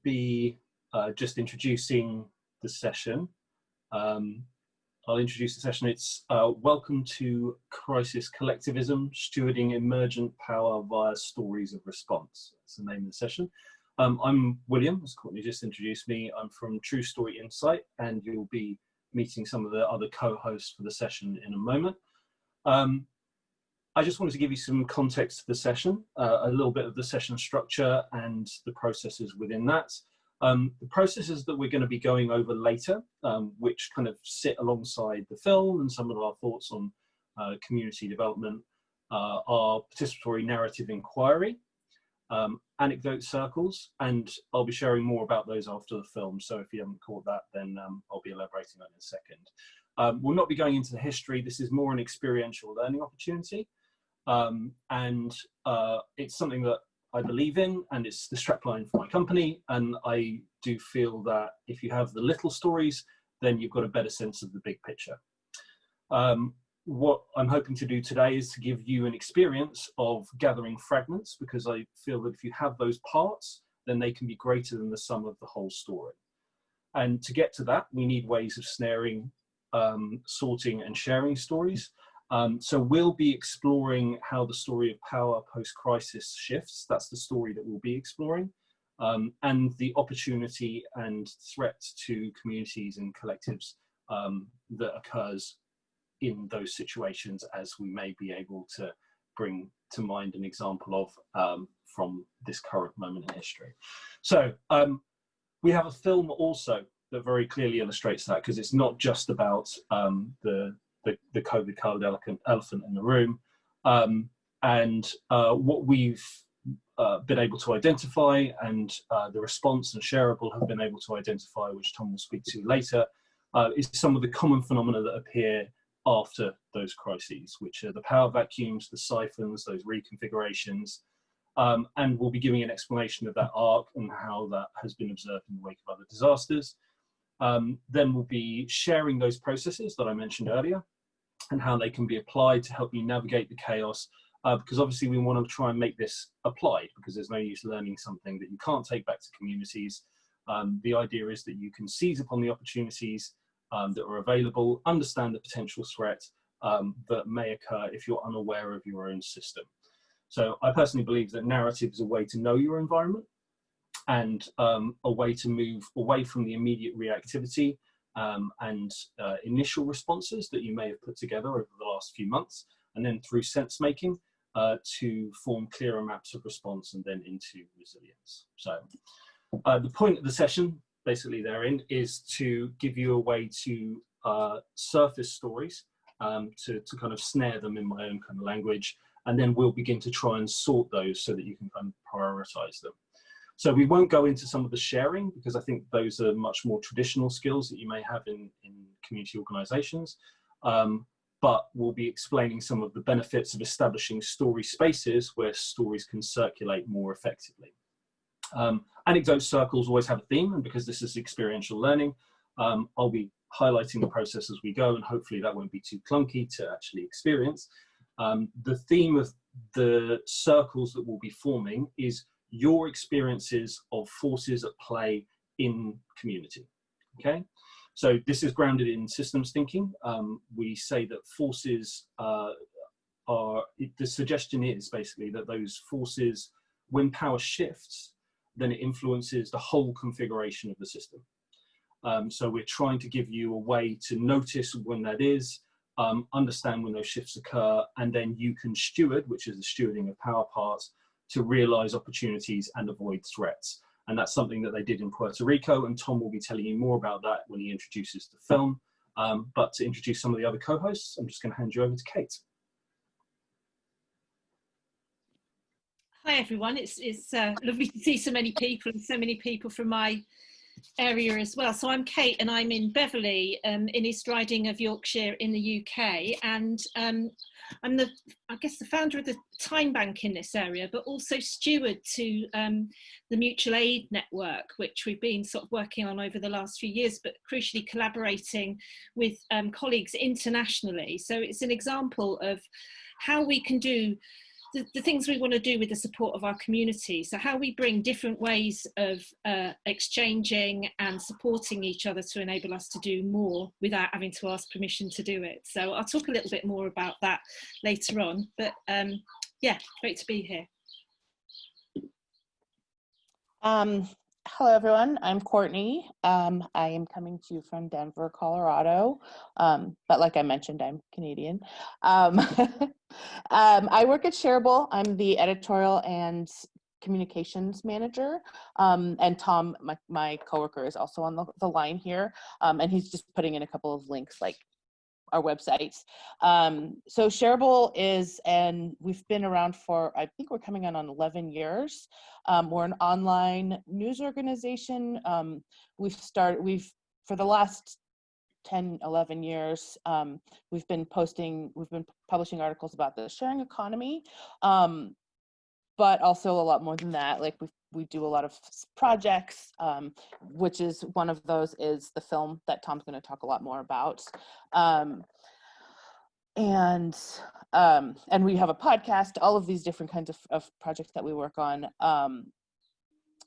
be just introducing the session. I'll introduce the session. It's Welcome to Crisis Collectivism, Stewarding Emergent Power via Stories of Response. That's the name of the session. I'm William, as Courtney just introduced me. I'm from True Story Insight, and you'll be meeting some of the other co-hosts for the session in a moment. I just wanted to give you some context to the session, a little bit of the session structure and the processes within that. The processes that we're going to be going over later, which kind of sit alongside the film and some of our thoughts on community development, are participatory narrative inquiry, anecdote circles, and I'll be sharing more about those after the film. So if you haven't caught that, then I'll be elaborating on it in a second. We'll not be going into the history. This is more an experiential learning opportunity. And it's something that I believe in, and it's the strapline for my company. And I do feel that if you have the little stories, then you've got a better sense of the big picture. What I'm hoping to do today is to give you an experience of gathering fragments, because I feel that if you have those parts, then they can be greater than the sum of the whole story. And to get to that, we need ways of snaring, sorting and sharing stories. So we'll be exploring how the story of power post-crisis shifts. That's the story that we'll be exploring, and the opportunity and threat to communities and collectives that occurs in those situations, as we may be able to bring to mind an example of from this current moment in history. So we have a film also that very clearly illustrates that, because it's not just about the COVID-colored elephant in the room. What we've been able to identify, and the response and Shareable have been able to identify, which Tom will speak to later, is some of the common phenomena that appear after those crises, which are the power vacuums, the siphons, those reconfigurations, and we'll be giving an explanation of that arc and how that has been observed in the wake of other disasters. Then we'll be sharing those processes that I mentioned earlier and how they can be applied to help you navigate the chaos, because obviously we want to try and make this applied, because there's no use learning something that you can't take back to communities. The idea is that you can seize upon the opportunities that are available, understand the potential threat that may occur if you're unaware of your own system. So I personally believe that narrative is a way to know your environment, and a way to move away from the immediate reactivity and initial responses that you may have put together over the last few months, and then through sense making to form clearer maps of response and then into resilience. So the point of the session basically therein is to give you a way to surface stories, to kind of snare them in my own kind of language, and then we'll begin to try and sort those so that you can kind of prioritize them. So we won't go into some of the sharing, because I think those are much more traditional skills that you may have in community organizations, but we'll be explaining some of the benefits of establishing story spaces where stories can circulate more effectively. Anecdote circles always have a theme, and because this is experiential learning, I'll be highlighting the process as we go, and hopefully that won't be too clunky to actually experience. The theme of the circles that we'll be forming is your experiences of forces at play in community, okay? So this is grounded in systems thinking. We say that forces the suggestion is basically that those forces, when power shifts, then it influences the whole configuration of the system. So we're trying to give you a way to notice when that is, understand when those shifts occur, and then you can steward, which is the stewarding of power parts, to realize opportunities and avoid threats. And that's something that they did in Puerto Rico, and Tom will be telling you more about that when he introduces the film. But to introduce some of the other co-hosts, I'm just going to hand you over to Kate. Hi everyone, it's lovely to see so many people, and so many people from my area as well. So I'm Kate, and I'm in Beverley, in East Riding of Yorkshire in the UK, and I'm I guess the founder of the Time Bank in this area, but also steward to the mutual aid network, which we've been sort of working on over the last few years, but crucially collaborating with colleagues internationally. So it's an example of how we can do the things we want to do with the support of our community. So how we bring different ways of exchanging and supporting each other to enable us to do more without having to ask permission to do it. So I'll talk a little bit more about that later on, but yeah, great to be here. Hello, everyone. I'm Courtney. I am coming to you from Denver, Colorado. But like I mentioned, I'm Canadian. I work at Shareable. I'm the editorial and communications manager. And Tom, my coworker, is also on the line here. And he's just putting in a couple of links, like our websites. So Shareable is, and we've been around for, I think we're coming on 11 years. We're an online news organization. For the last 10, 11 years, we've been publishing articles about the sharing economy, but also a lot more than that. Like we do a lot of projects, which is one of those is the film that Tom's going to talk a lot more about. And we have a podcast, all of these different kinds of projects that we work on.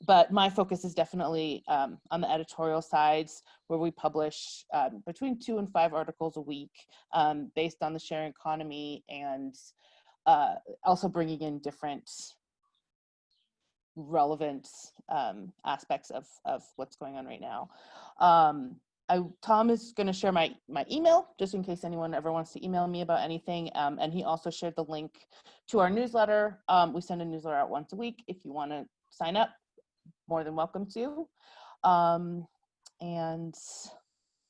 But my focus is definitely on the editorial sides, where we publish between 2 and 5 articles a week based on the sharing economy, and also bringing in different relevant aspects of what's going on right now. Tom is going to share my email, just in case anyone ever wants to email me about anything. And he also shared the link to our newsletter. We send a newsletter out once a week. If you want to sign up, more than welcome to. And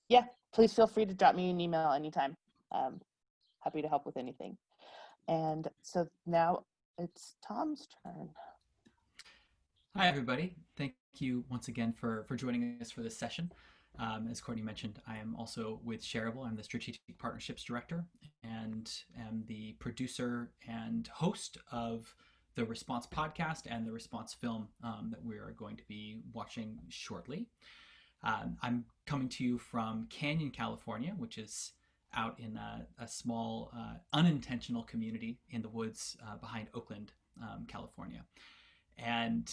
yeah, please feel free to drop me an email anytime. Happy to help with anything. And so now it's Tom's turn. Hi, everybody. Thank you once again for joining us for this session. As Courtney mentioned, I am also with Shareable. I'm the Strategic Partnerships Director and am the producer and host of the Response podcast and the Response film that we are going to be watching shortly. I'm coming to you from Canyon, California, which is out in a small unintentional community in the woods behind Oakland, California. And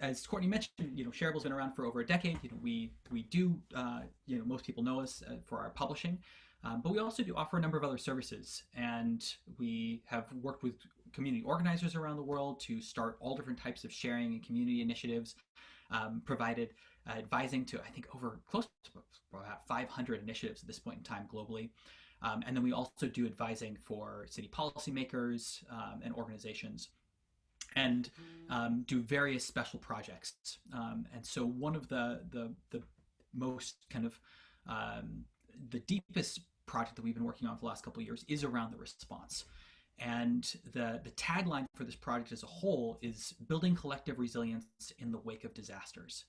as Courtney mentioned, Shareable's been around for over a decade. We do, most people know us for our publishing, but we also do offer a number of other services. And we have worked with community organizers around the world to start all different types of sharing and community initiatives, provided advising to, I think, over close to about 500 initiatives at this point in time globally. And then we also do advising for city policymakers and organizations, and do various special projects. And so one of the most kind of the deepest project that we've been working on for the last couple of years is around the response. And the tagline for this project as a whole is building collective resilience in the wake of disasters.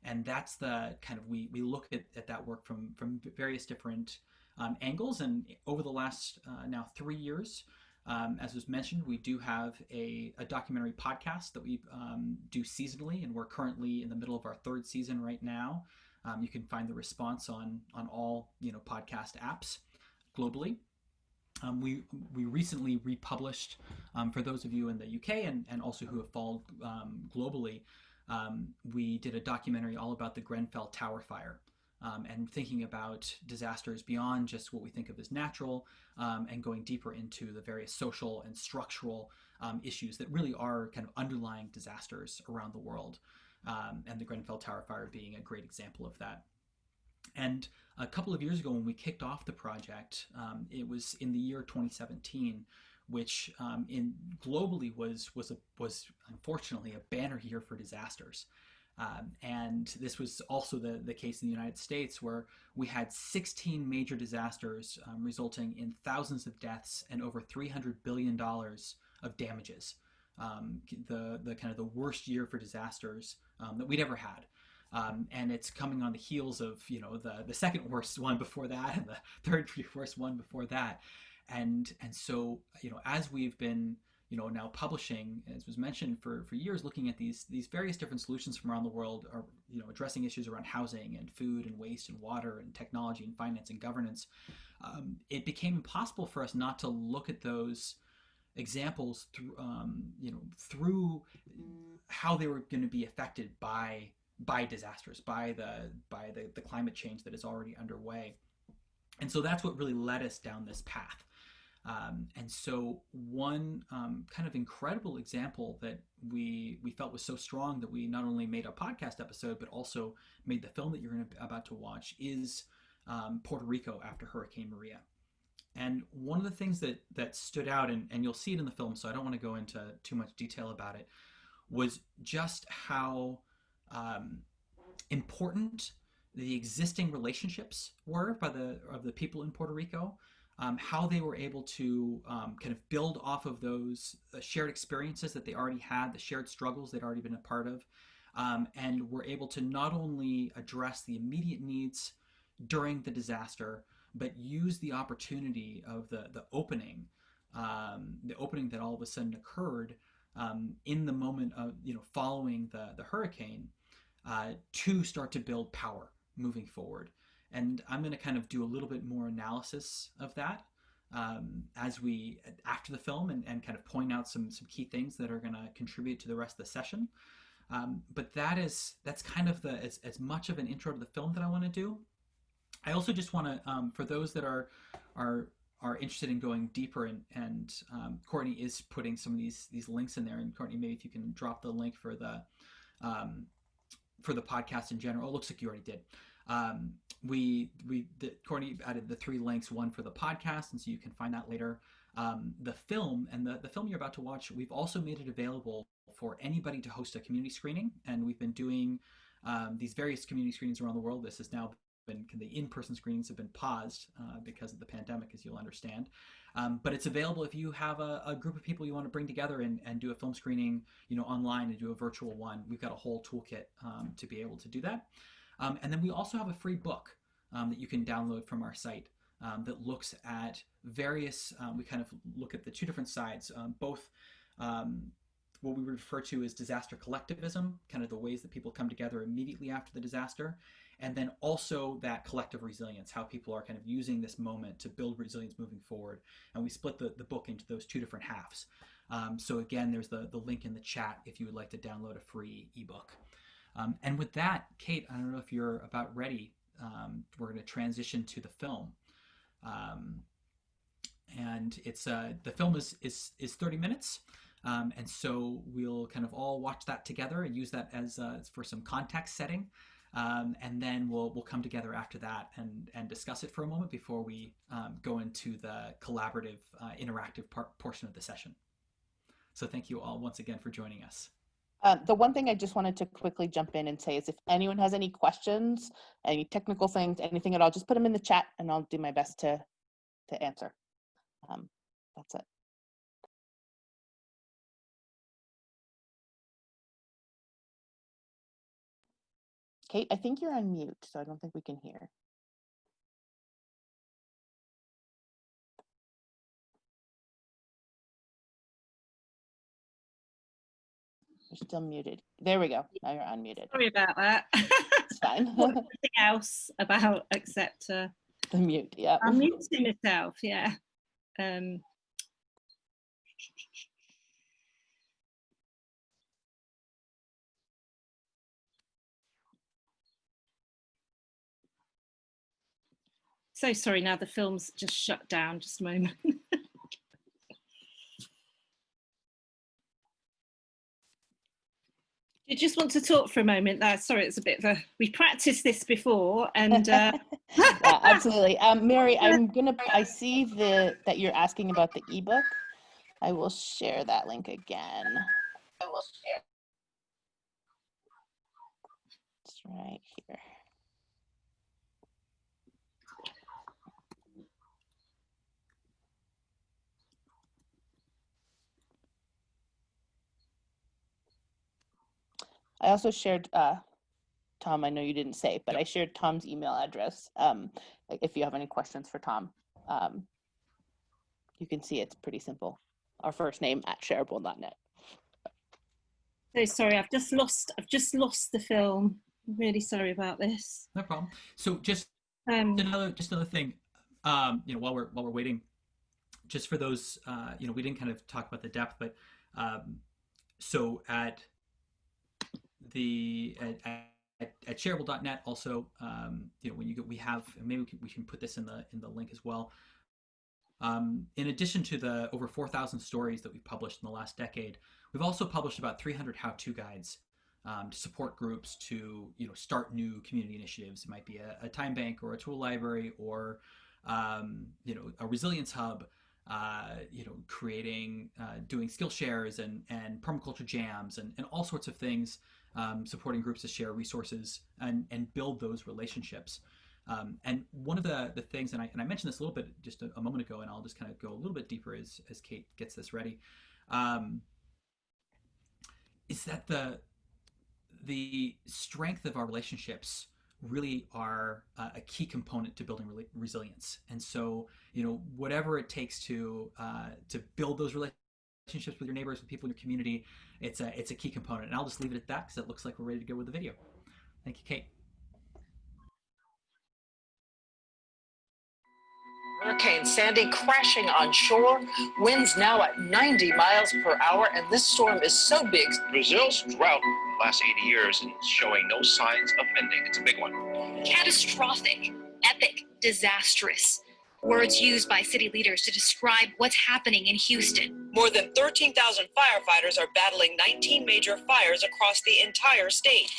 And that's the kind of, we look at that work from various different angles. And over the last now 3 years, as was mentioned, we do have a documentary podcast that we do seasonally, and we're currently in the middle of our 3rd season right now. You can find the response on all podcast apps globally. We recently republished, for those of you in the UK and also who have followed globally, we did a documentary all about the Grenfell Tower fire. And thinking about disasters beyond just what we think of as natural, and going deeper into the various social and structural issues that really are kind of underlying disasters around the world, and the Grenfell Tower fire being a great example of that. And a couple of years ago, when we kicked off the project, it was in the year 2017, which globally was unfortunately a banner year for disasters. And this was also the case in the United States, where we had 16 major disasters resulting in thousands of deaths and over $300 billion of damages. The kind of the worst year for disasters that we'd ever had. And it's coming on the heels of the second worst one before that, and the third worst one before that. And so as we've been now publishing, as was mentioned, for years, looking at these various different solutions from around the world, are addressing issues around housing and food and waste and water and technology and finance and governance, it became impossible for us not to look at those examples through, through how they were going to be affected by disasters, by the climate change that is already underway. And so that's what really led us down this path. And so one kind of incredible example that we felt was so strong that we not only made a podcast episode, but also made the film that you're about to watch is Puerto Rico after Hurricane Maria. And one of the things that stood out, and you'll see it in the film, so I don't want to go into too much detail about it, was just how important the existing relationships were of the people in Puerto Rico, how they were able to kind of build off of those shared experiences that they already had, the shared struggles they'd already been a part of, and were able to not only address the immediate needs during the disaster, but use the opportunity of the opening that all of a sudden occurred in the moment of, following the hurricane, to start to build power moving forward. And I'm going to kind of do a little bit more analysis of that after the film, and kind of point out some key things that are going to contribute to the rest of the session. But that's kind of as much of an intro to the film that I want to do. I also just want to, for those that are interested in going deeper, and Courtney is putting some of these links in there, and Courtney, maybe if you can drop the link for the podcast in general. It looks like you already did. Courtney added the 3 links, one for the podcast, and so you can find that later. The film, and the film you're about to watch, we've also made it available for anybody to host a community screening, and we've been doing these various community screenings around the world. This has now been, the in-person screenings have been paused because of the pandemic, as you'll understand. But it's available if you have a group of people you want to bring together and do a film screening, online, and do a virtual one. We've got a whole toolkit to be able to do that. And then we also have a free book that you can download from our site that looks at various, we kind of look at the 2 different sides, both what we refer to as disaster collectivism, kind of the ways that people come together immediately after the disaster, and then also that collective resilience, how people are kind of using this moment to build resilience moving forward. And we split the book into those 2 different halves. So again, there's the link in the chat if you would like to download a free ebook. And with that, Kate, I don't know if you're about ready. We're going to transition to the film. And it's the film is 30 minutes. And so we'll kind of all watch that together and use that as for some context setting. And then we'll come together after that and discuss it for a moment before we go into the collaborative, interactive portion of the session. So thank you all once again for joining us. The one thing I just wanted to quickly jump in and say is if anyone has any questions, any technical things, anything at all, just put them in the chat and I'll do my best to answer. That's it. Kate, I think you're on mute, so I don't think we can hear. You're still muted. There we go. Now you're unmuted. Sorry about that. It's fine. Anything else about except the mute? Yeah. I'm muting myself. Yeah. So sorry. Now the film's just shut down. Just a moment. You just want to talk for a moment? Sorry, it's a bit of a. We practiced this before, and yeah, absolutely. Mary, I see that you're asking about the ebook. I will share that link again. It's right here. I also shared, Tom, I know you didn't say, but I shared Tom's email address. If you have any questions for Tom, you can see it's pretty simple. Our first name @shareable.net. So sorry, I've just lost the film. I'm really sorry about this. No problem. So just another thing, while we're waiting, just for those, we didn't kind of talk about the depth, but so at shareable.net also, when we have, and maybe we can put this in the link as well. In addition to the over 4,000 stories that we've published in the last decade, we've also published about 300 how-to guides to support groups to start new community initiatives. It might be a time bank or a tool library or a resilience hub, creating, doing skill shares and permaculture jams and all sorts of things, supporting groups to share resources and build those relationships. And one of the things, and I mentioned this a little bit just a moment ago, and I'll just kind of go a little bit deeper as Kate gets this ready, is that the strength of our relationships really are a key component to building resilience. And so, whatever it takes to build those relationships with your neighbors, with people in your community, it's a key component. And I'll just leave it at that because it looks like we're ready to go with the video. Thank you, Kate. Hurricane Sandy crashing on shore, winds now at 90 miles per hour, and this storm is so big. Brazil's drought in the last 80 years is showing no signs of ending. It's a big one. Catastrophic, epic, disastrous. Words used by city leaders to describe what's happening in Houston. More than 13,000 firefighters are battling 19 major fires across the entire state,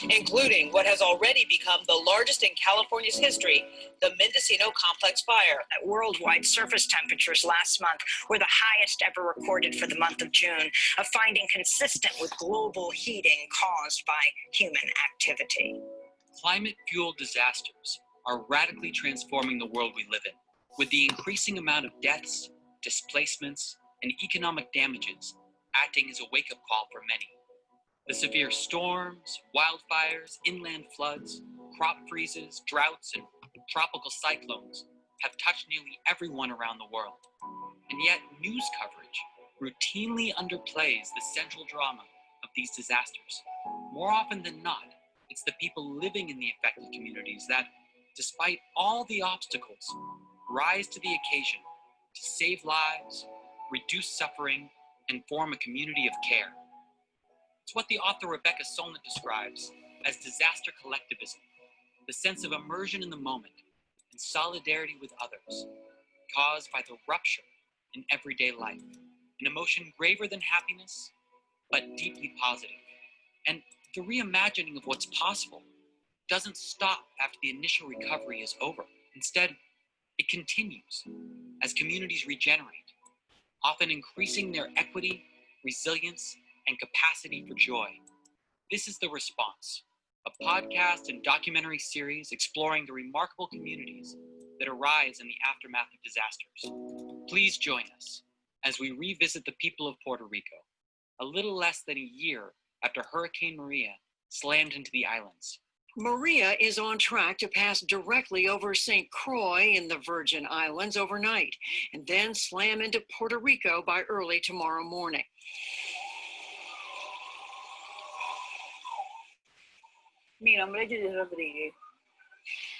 including what has already become the largest in California's history, the Mendocino Complex Fire. Worldwide surface temperatures last month were the highest ever recorded for the month of June, a finding consistent with global heating caused by human activity. Climate-fueled disasters are radically transforming the world we live in. With the increasing amount of deaths, displacements, and economic damages acting as a wake-up call for many. The severe storms, wildfires, inland floods, crop freezes, droughts, and tropical cyclones have touched nearly everyone around the world. And yet, news coverage routinely underplays the central drama of these disasters. More often than not, it's the people living in the affected communities that, despite all the obstacles, rise to the occasion to save lives, reduce suffering, and form a community of care. It's what the author Rebecca Solnit describes as disaster collectivism, the sense of immersion in the moment and solidarity with others, caused by the rupture in everyday life, an emotion graver than happiness, but deeply positive. And the reimagining of what's possible doesn't stop after the initial recovery is over. Instead, it continues as communities regenerate, often increasing their equity, resilience, and capacity for joy. This is The Response, a podcast and documentary series exploring the remarkable communities that arise in the aftermath of disasters. Please join us as we revisit the people of Puerto Rico, a little less than a year after Hurricane Maria slammed into the islands. Maria is on track to pass directly over St. Croix in the Virgin Islands overnight, and then slam into Puerto Rico by early tomorrow morning. Mi nombre es Judith Rodríguez.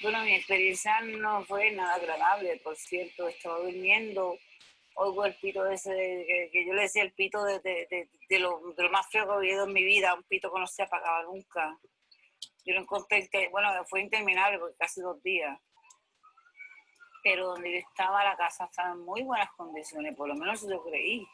Bueno, mi experiencia no fue nada agradable, por cierto, estaba durmiendo, oigo el pito ese, que yo le decía el pito de lo más feo que he oído en mi vida, un pito que no se apagaba nunca. Yo lo encontré, bueno, fue interminable porque casi 2 días. Pero donde yo estaba, la casa estaba en muy buenas condiciones, por lo menos yo creí.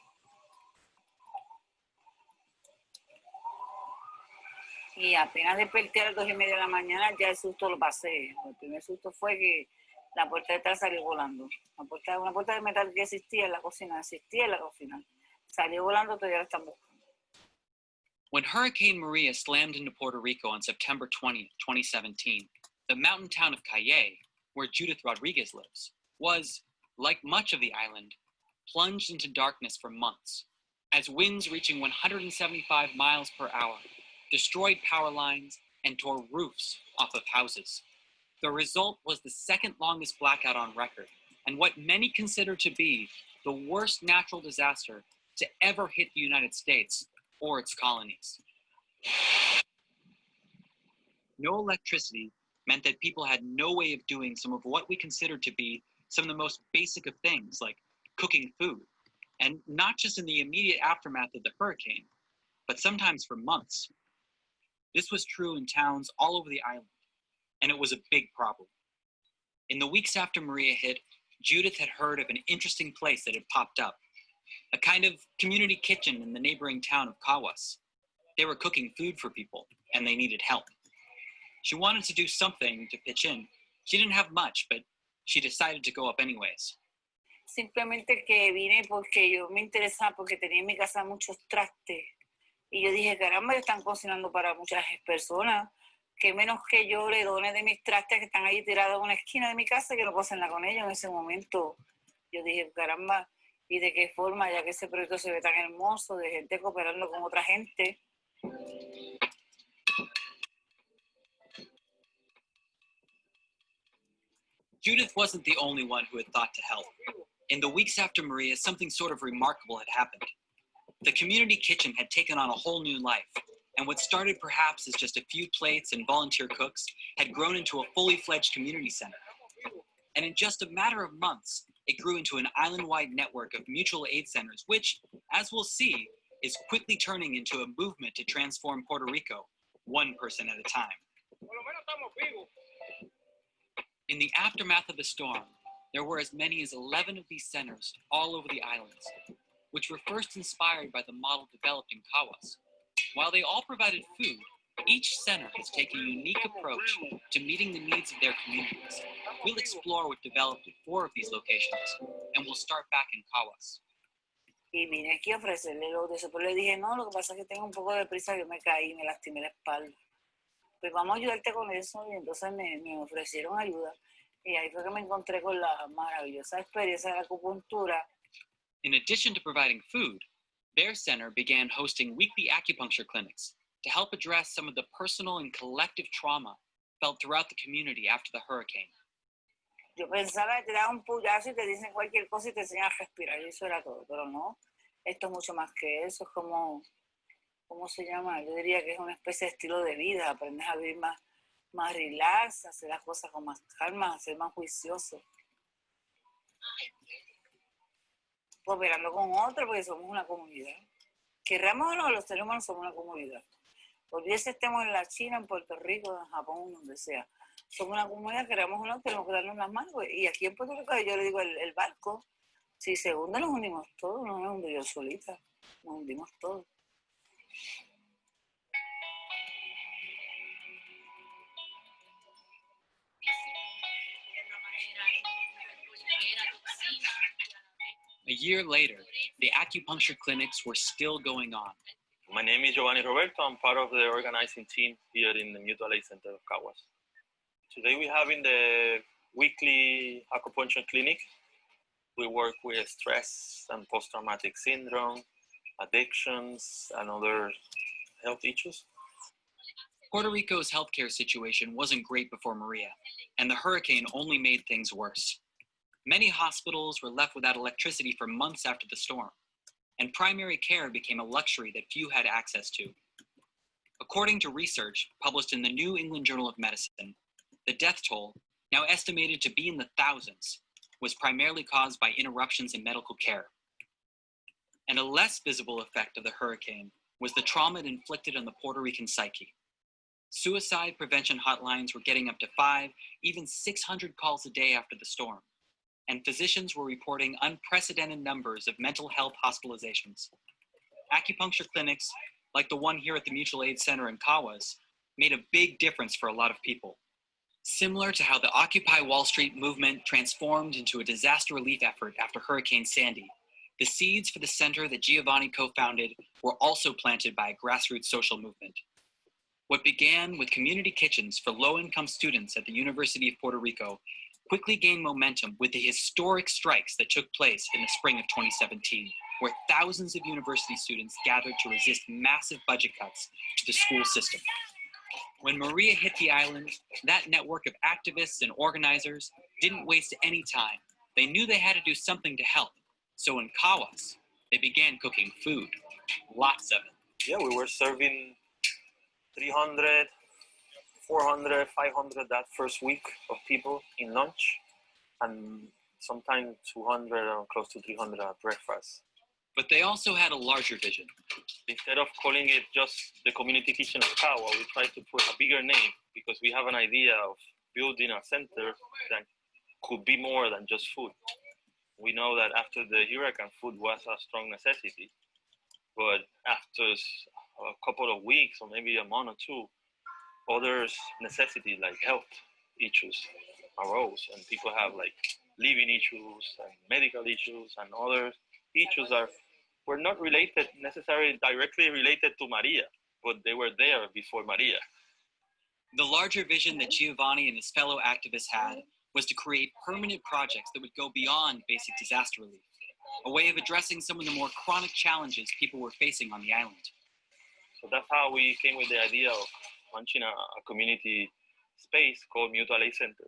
Y apenas desperté a las 2:30 de la mañana, ya el susto lo pasé. El primer susto fue que la puerta de atrás salió volando. Una puerta de metal que existía en la cocina, Salió volando, todavía la están buscando. When Hurricane Maria slammed into Puerto Rico on September 20th, 2017, the mountain town of Cayey, where Judith Rodriguez lives, was, like much of the island, plunged into darkness for months, as winds reaching 175 miles per hour destroyed power lines and tore roofs off of houses. The result was the second longest blackout on record, and what many consider to be the worst natural disaster to ever hit the United States or its colonies. No electricity meant that people had no way of doing some of what we consider to be some of the most basic of things, like cooking food, and not just in the immediate aftermath of the hurricane, but sometimes for months. This was true in towns all over the island, and it was a big problem. In the weeks after Maria hit, Judith had heard of an interesting place that had popped up, a kind of community kitchen in the neighboring town of Caguas. They were cooking food for people, and they needed help. She wanted to do something to pitch in. She didn't have much, but she decided to go up anyways. Simplemente que vine porque yo me interesaba, porque tenía en mi casa muchos trastes. Y yo dije, caramba, están cocinando para muchas personas. Que menos que yo le done de mis trastes que están ahí tirados en una esquina de mi casa, que no puedo hacerla con ellos en ese momento. Yo dije, caramba, ¿y de qué forma? Ya que ese proyecto se ve tan hermoso, de gente cooperando con otra gente. Judith wasn't the only one who had thought to help. In the weeks after Maria, something sort of remarkable had happened. The community kitchen had taken on a whole new life, and what started perhaps as just a few plates and volunteer cooks had grown into a fully fledged community center. And in just a matter of months, it grew into an island-wide network of mutual aid centers, which, as we'll see, is quickly turning into a movement to transform Puerto Rico, one person at a time. In the aftermath of the storm, there were as many as 11 of these centers all over the islands, which were first inspired by the model developed in Caguas. While they all provided food, each center has taken a unique approach to meeting the needs of their communities. We'll explore what developed at 4 of these locations, and we'll start back in Caguas. Y vine aquí a ofrecerle lo de eso, pero le dije, no, lo que pasa es que tengo un poco de prisa, yo me caí, me lastimé la espalda. Pues vamos a ayudarte con eso, y entonces me ofrecieron ayuda. Y ahí fue que me encontré con la maravillosa experiencia de la acupuntura. In addition to providing food, their center began hosting weekly acupuncture clinics to help address some of the personal and collective trauma felt throughout the community after the hurricane. Yo pensaba que te daban un puyazo y te dicen cualquier cosa y te enseñan a respirar, y eso era todo, pero no, esto es mucho más que eso, es como, ¿cómo se llama? Yo diría que es una especie de estilo de vida, aprendes a vivir más relax, hacer las cosas con más calma, ser más juicioso. Cooperando con otros, porque somos una comunidad. Querramos o no, los seres humanos somos una comunidad. Olvídese, estemos en la China, en Puerto Rico, en Japón, donde sea. Somos una comunidad, queramos o no, tenemos que darnos las manos. Y aquí en Puerto Rico, yo le digo, el barco, si se hunde, nos hundimos todos, no me hundo yo solita, nos hundimos todos. A year later, the acupuncture clinics were still going on. My name is Giovanni Roberto. I'm part of the organizing team here in the Mutual Aid Center of Caguas. Today we have in the weekly acupuncture clinic. We work with stress and post-traumatic syndrome, addictions, and other health issues. Puerto Rico's healthcare situation wasn't great before Maria, and the hurricane only made things worse. Many hospitals were left without electricity for months after the storm, and primary care became a luxury that few had access to. According to research published in the New England Journal of Medicine, the death toll, now estimated to be in the thousands, was primarily caused by interruptions in medical care. And a less visible effect of the hurricane was the trauma it inflicted on the Puerto Rican psyche. Suicide prevention hotlines were getting up to 5, even 600 calls a day after the storm, and physicians were reporting unprecedented numbers of mental health hospitalizations. Acupuncture clinics, like the one here at the Mutual Aid Center in Caguas, made a big difference for a lot of people. Similar to how the Occupy Wall Street movement transformed into a disaster relief effort after Hurricane Sandy, the seeds for the center that Giovanni co-founded were also planted by a grassroots social movement. What began with community kitchens for low-income students at the University of Puerto Rico quickly gained momentum with the historic strikes that took place in the spring of 2017, where thousands of university students gathered to resist massive budget cuts to the school system. When Maria hit the island, that network of activists and organizers didn't waste any time. They knew they had to do something to help. So in Caguas, they began cooking food, lots of it. Yeah, we were serving 300, 400, 500 that first week of people in lunch. And sometimes 200 or close to 300 at breakfast. But they also had a larger vision. Instead of calling it just the community kitchen of Kawa, we try to put a bigger name because we have an idea of building a center that could be more than just food. We know that after the hurricane, food was a strong necessity, but after a couple of weeks or maybe a month or two, other necessities like health issues arose, and people have like living issues and medical issues and other issues that were not related necessarily directly related to Maria, but they were there before Maria. The larger vision that Giovanni and his fellow activists had was to create permanent projects that would go beyond basic disaster relief, a way of addressing some of the more chronic challenges people were facing on the island. So that's how we came with the idea of launching a community space called Mutual Aid Center.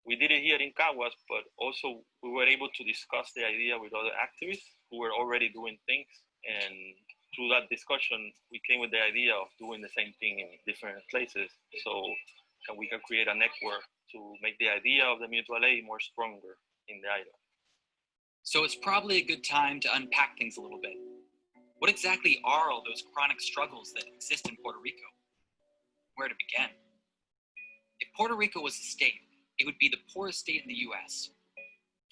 We did it here in Caguas, but also we were able to discuss the idea with other activists who were already doing things. And through that discussion, we came with the idea of doing the same thing in different places. So we can create a network to make the idea of the mutual aid more stronger in the island. So it's probably a good time to unpack things a little bit. What exactly are all those chronic struggles that exist in Puerto Rico? Where to begin? If Puerto Rico was a state, it would be the poorest state in the US.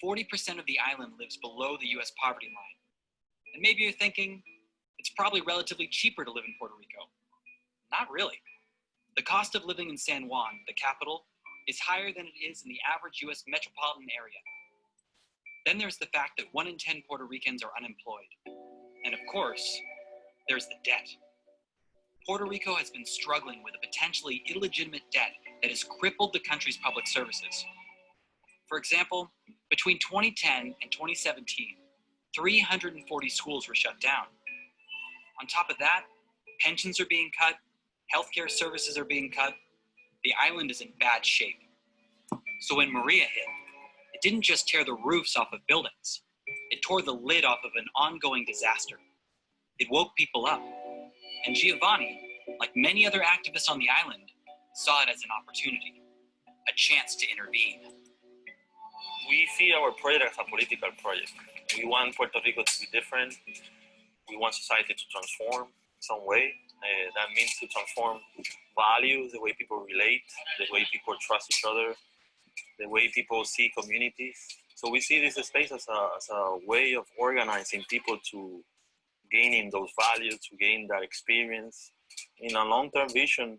40% of the island lives below the US poverty line. And maybe you're thinking, it's probably relatively cheaper to live in Puerto Rico. Not really. The cost of living in San Juan, the capital, is higher than it is in the average US metropolitan area. Then there's the fact that 1 in 10 Puerto Ricans are unemployed. And of course, there's the debt. Puerto Rico has been struggling with a potentially illegitimate debt that has crippled the country's public services. For example, between 2010 and 2017, 340 schools were shut down. On top of that, pensions are being cut, healthcare services are being cut. The island is in bad shape. So when Maria hit, it didn't just tear the roofs off of buildings. It tore the lid off of an ongoing disaster. It woke people up. And Giovanni, like many other activists on the island, saw it as an opportunity, a chance to intervene. We see our project as a political project. We want Puerto Rico to be different. We want society to transform in some way. That means to transform values, the way people relate, the way people trust each other, the way people see communities. So we see this space as a way of organizing people to gaining those values, to gain that experience. In a long-term vision,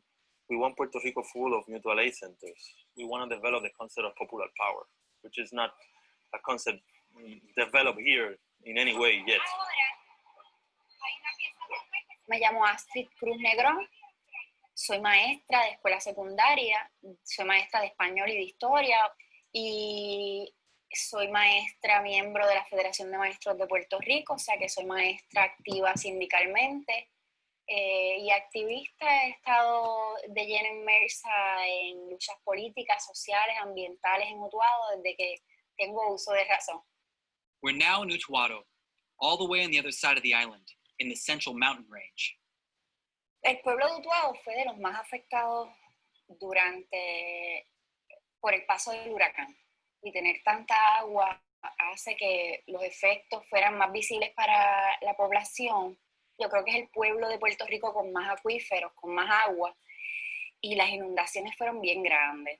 we want Puerto Rico full of mutual aid centers. We want to develop the concept of popular power, which is not a concept developed here in any way yet. Me llamo Astrid Cruz Negrón, soy maestra de escuela secundaria, soy maestra de español y de historia y soy maestra miembro de la Federación de Maestros de Puerto Rico, o sea que soy maestra activa sindicalmente y activista. He estado de lleno inmersa en luchas políticas, sociales, ambientales en Utuado desde que tengo uso de razón. We're now in Utuado, all the way on the other side of the island, in the central mountain range. El pueblo de Utuado fue de los más afectados por el paso del huracán. Y tener tanta agua hace que los efectos fueran más visibles para la población. Yo creo que es el pueblo de Puerto Rico con más acuíferos, con más agua, y las inundaciones fueron bien grandes.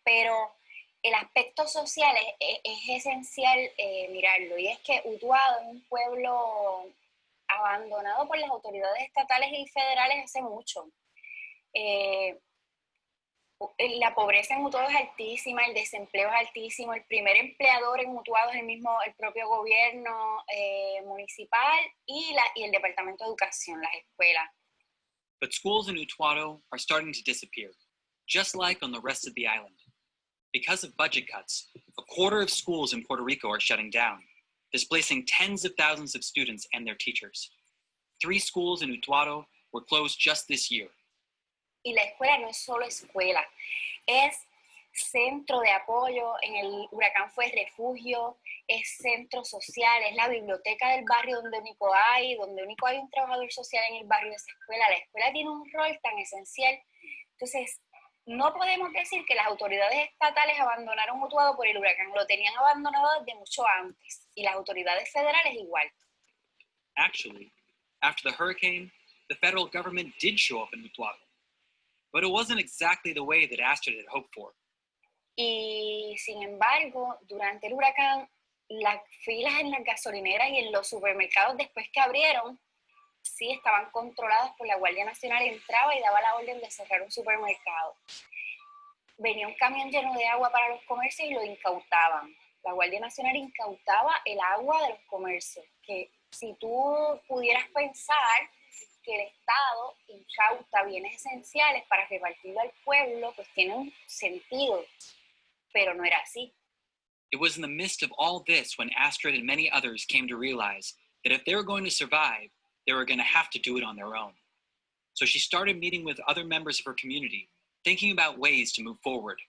Pero el aspecto social es esencial mirarlo, y es que Utuado es un pueblo abandonado por las autoridades estatales y federales hace mucho. La pobreza en Utuado es altísima, el desempleo es altísimo, el primer empleador en Utuado es el propio gobierno municipal y el Departamento de Educación, las escuelas. But schools in Utuado are starting to disappear, just like on the rest of the island. Because of budget cuts, a quarter of schools in Puerto Rico are shutting down, displacing tens of thousands of students and their teachers. 3 schools in Utuado were closed just this year. Y la escuela no es solo escuela, es centro de apoyo. En el huracán fue refugio, es centro social, es la biblioteca del barrio donde único hay un trabajador social en el barrio de esa escuela. La escuela tiene un rol tan esencial. Entonces, no podemos decir que las autoridades estatales abandonaron Utuado por el huracán, lo tenían abandonado desde mucho antes, y las autoridades federales igual. Actually, after the hurricane, the federal government did show up in Utuado, but it wasn't exactly the way that Astrid had hoped for. Y sin embargo, durante el huracán, las filas en las gasolineras y en los supermercados después que abrieron, sí estaban controladas por la Guardia Nacional, entraba y daba la orden de cerrar un supermercado. Venía un camión lleno de agua para los comercios y lo incautaban. La Guardia Nacional incautaba el agua de los comercios, que si tú pudieras pensar que el Estado incauta bienes esenciales para repartirlo al pueblo, pues tiene un sentido, pero no era así. It was in the midst of all this when Astrid and many others came to realize that if they were going to survive, they were going to have to do it on their own. So she started meeting with other members of her community, thinking about ways to move forward.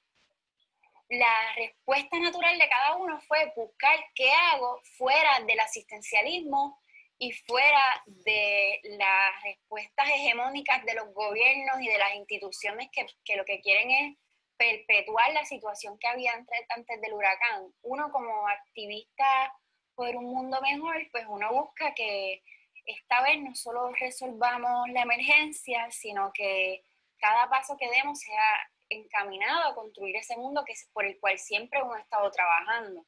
La respuesta natural de cada uno fue buscar qué hago fuera del asistencialismo y fuera de las respuestas hegemónicas de los gobiernos y de las instituciones que lo que quieren es perpetuar la situación que había antes del huracán. Uno como activista por un mundo mejor, pues uno busca que esta vez no solo resolvamos la emergencia, sino que cada paso que demos sea encaminado a construir ese mundo por el cual siempre uno ha estado trabajando.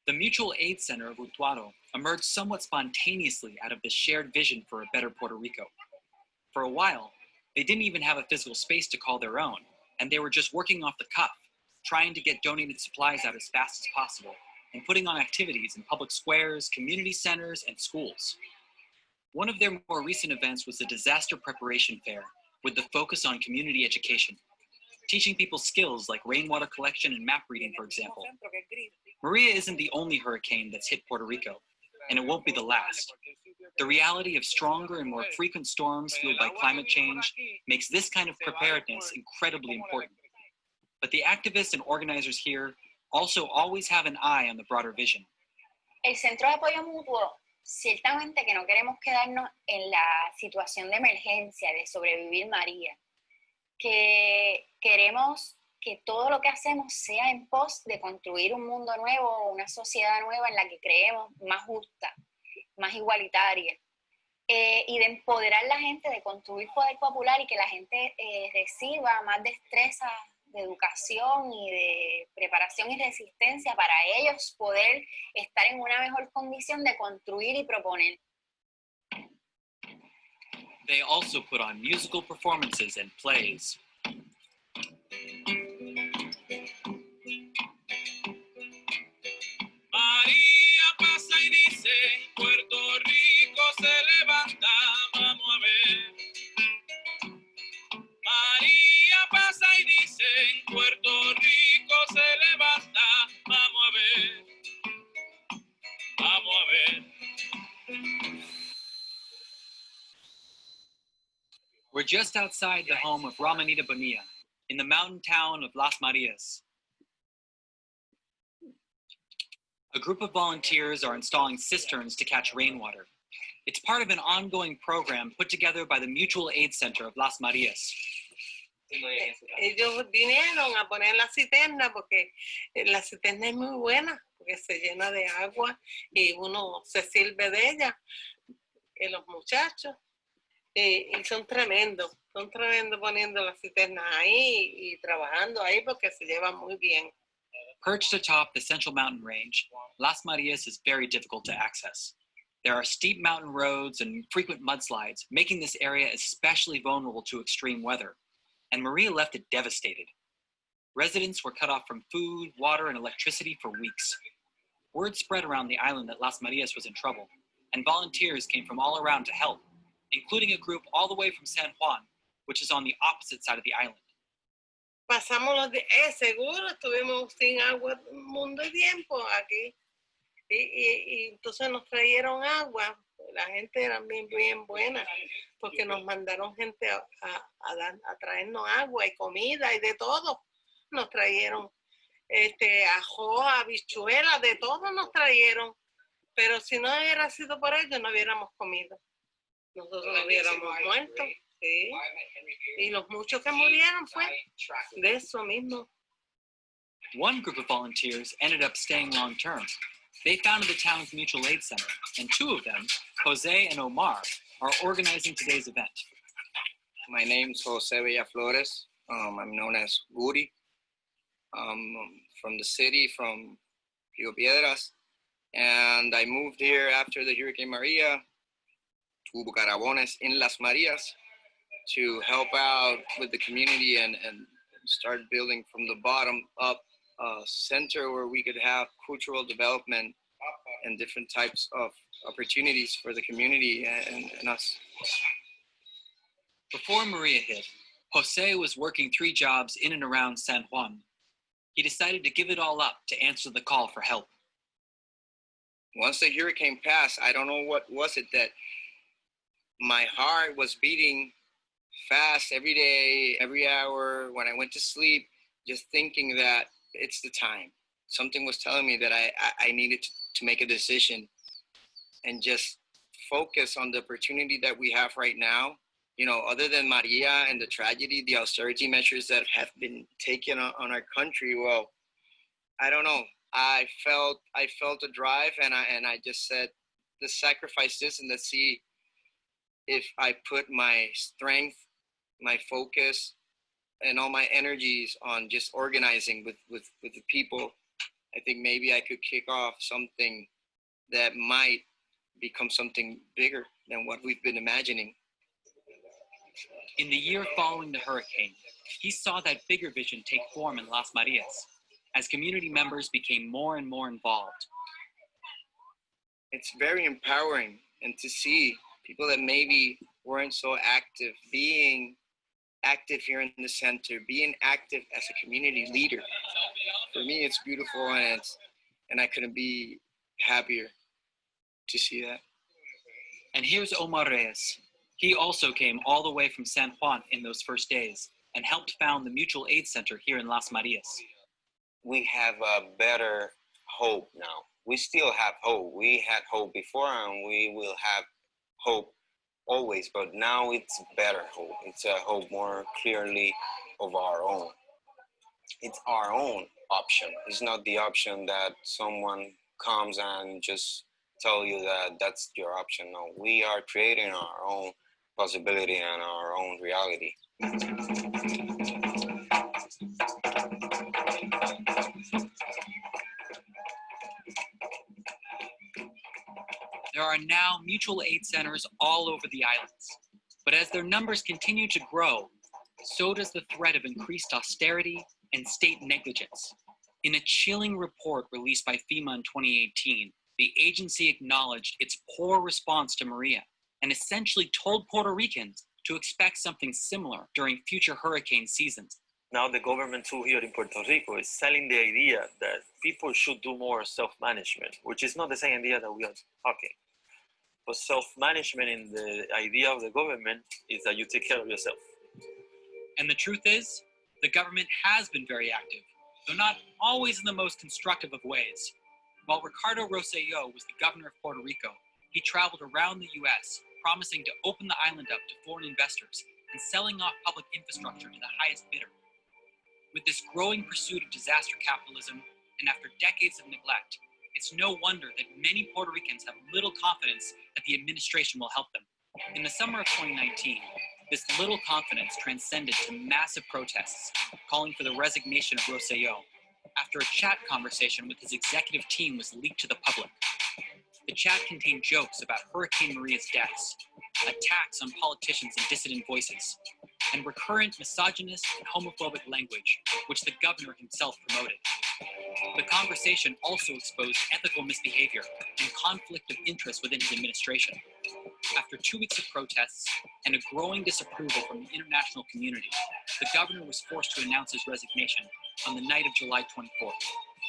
The Mutual Aid Center of Utuado emerged somewhat spontaneously out of this shared vision for a better Puerto Rico. For a while, they didn't even have a physical space to call their own, and they were just working off the cuff, trying to get donated supplies out as fast as possible, and putting on activities in public squares, community centers, and schools. One of their more recent events was the Disaster Preparation Fair, with the focus on community education, teaching people skills like rainwater collection and map reading, for example. Maria isn't the only hurricane that's hit Puerto Rico, and it won't be the last. The reality of stronger and more frequent storms fueled by climate change makes this kind of preparedness incredibly important. But the activists and organizers here also always have an eye on the broader vision. El Centro de Apoyo Mutuo, ciertamente que no queremos quedarnos en la situación de emergencia, de sobrevivir María, que queremos que todo lo que hacemos sea en pos de construir un mundo nuevo, una sociedad nueva en la que creemos más justa, más igualitaria, y de empoderar a la gente, de construir poder popular y que la gente reciba más destrezas de educación y de preparación y resistencia para ellos poder estar en una mejor condición de construir y proponer. They also put on musical performances and plays. María pasa y dice, Puerto Rico se levanta, vamos a ver. María pasa y dice, Puerto Rico se levanta, vamos a ver. Vamos a ver. We're just outside the home of Ramonita Bonilla, in the mountain town of Las Marias. A group of volunteers are installing cisterns to catch rainwater. It's part of an ongoing program put together by the Mutual Aid Center of Las Marias. Ellos vinieron a poner la cisterna porque la cisterna es muy buena, porque se llena de agua y uno se sirve de ella. Y los muchachos, y son tremendos poniendo las cisternas ahí y trabajando ahí porque se llevan muy bien. Perched atop the central mountain range, Las Marias is very difficult to access. There are steep mountain roads and frequent mudslides, making this area especially vulnerable to extreme weather. And Maria left it devastated. Residents were cut off from food, water, and electricity for weeks. Word spread around the island that Las Marias was in trouble, and volunteers came from all around to help, including a group all the way from San Juan, which is on the opposite side of the island. Pasamos los días, seguro, estuvimos sin agua un mundo de tiempo aquí. Y entonces nos trajeron agua. La gente era bien buena, porque nos mandaron gente a traernos agua y comida y de todo. Nos trajeron ajo, habichuelas, de todo nos trajeron. Pero si no hubiera sido por ellos, no hubiéramos comido. Nosotros no hubiéramos muerto. Sí. Y los muchos que murieron fue de eso mismo. One group of volunteers ended up staying long term. They founded the town's mutual aid center, and two of them, Jose and Omar, are organizing today's event. My name is Jose Villaflores. I'm known as Guri. From the city, from Rio Piedras. And I moved here after the Hurricane Maria to Bucarabones in Las Marias to help out with the community and start building from the bottom up a center where we could have cultural development and different types of opportunities for the community and us. Before Maria hit, Jose was working 3 jobs in and around San Juan. He decided to give it all up to answer the call for help. Once the hurricane passed, I don't know what was it that my heart was beating fast every day, every hour when I went to sleep, just thinking that it's the time. Something was telling me that I needed to make a decision and just focus on the opportunity that we have right now. You know, other than Maria and the tragedy, the austerity measures that have been taken on our country, well, I don't know. I felt a drive and I just said, let's sacrifice this and let's see if I put my strength, my focus, and all my energies on just organizing with the people. I think maybe I could kick off something that might become something bigger than what we've been imagining. In the year following the hurricane, he saw that bigger vision take form in Las Marias as community members became more and more involved. It's very empowering, and to see people that maybe weren't so active being active here in the center, being active as a community leader. For me, it's beautiful, and I couldn't be happier to see that. And here's Omar Reyes. He also came all the way from San Juan in those first days and helped found the Mutual Aid Center here in Las Marias. We have a better hope now. We still have hope. We had hope before and we will have hope always, but now it's better hope. It's a hope more clearly of our own. It's our own option. It's not the option that someone comes and just tell you that that's your option. No, we are creating our own possibility and our own reality. There are now mutual aid centers all over the islands. But as their numbers continue to grow, so does the threat of increased austerity and state negligence. In a chilling report released by FEMA in 2018, the agency acknowledged its poor response to Maria and essentially told Puerto Ricans to expect something similar during future hurricane seasons. Now the government too here in Puerto Rico is selling the idea that people should do more self-management, which is not the same idea that we are talking. But self-management in the idea of the government is that you take care of yourself. And the truth is, the government has been very active, though not always in the most constructive of ways. While Ricardo Rosselló was the governor of Puerto Rico, he traveled around the US, promising to open the island up to foreign investors and selling off public infrastructure to the highest bidder. With this growing pursuit of disaster capitalism, and after decades of neglect, it's no wonder that many Puerto Ricans have little confidence that the administration will help them. In the summer of 2019, this little confidence transcended to massive protests, calling for the resignation of Rosselló, after a chat conversation with his executive team was leaked to the public. The chat contained jokes about Hurricane Maria's deaths, attacks on politicians and dissident voices, and recurrent misogynist and homophobic language, which the governor himself promoted. The conversation also exposed ethical misbehavior and conflict of interest within his administration. After 2 weeks of protests and a growing disapproval from the international community, the governor was forced to announce his resignation on the night of July 24th.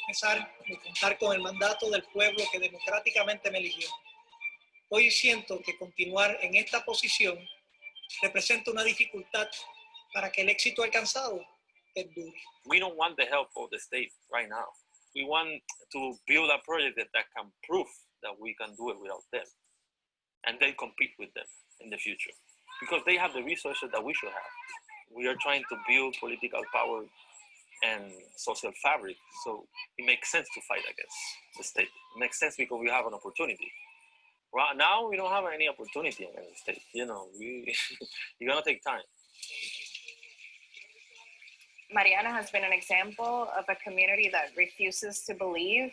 Empezar de contar con el mandato del pueblo que democráticamente me eligió. Hoy siento que continuar en esta posición representa una dificultad para que el éxito alcanzado perdure. We don't want the help of the state right now. We want to build a project that can prove that we can do it without them, and then compete with them in the future. because they have the resources that we should have. We are trying to build political power and social fabric, so it makes sense to fight against the state. It makes sense because we have an opportunity. Right now, we don't have any opportunity against the state. You know, you're gonna take time. Mariana has been an example of a community that refuses to believe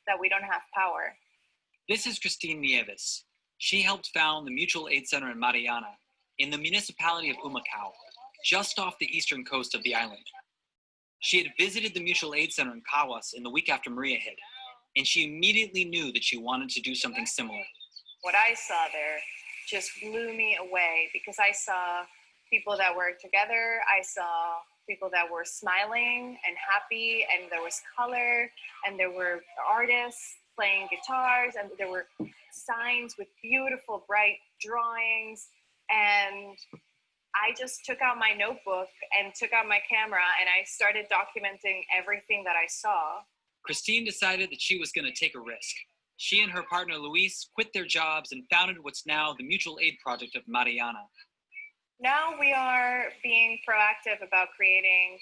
that we don't have power. This is Christine Nieves. She helped found the Mutual Aid Center in Mariana, in the municipality of Humacao, just off the eastern coast of the island. She had visited the Mutual Aid Center in Caguas in the week after Maria hit, and she immediately knew that she wanted to do something similar. What I saw there just blew me away because I saw people that were together. I saw people that were smiling and happy, and there was color, and there were artists playing guitars, and there were signs with beautiful, bright drawings. And I just took out my notebook and took out my camera, and I started documenting everything that I saw. Christine decided that she was going to take a risk. She and her partner Luis quit their jobs and founded what's now the Mutual Aid Project of Mariana. Now we are being proactive about creating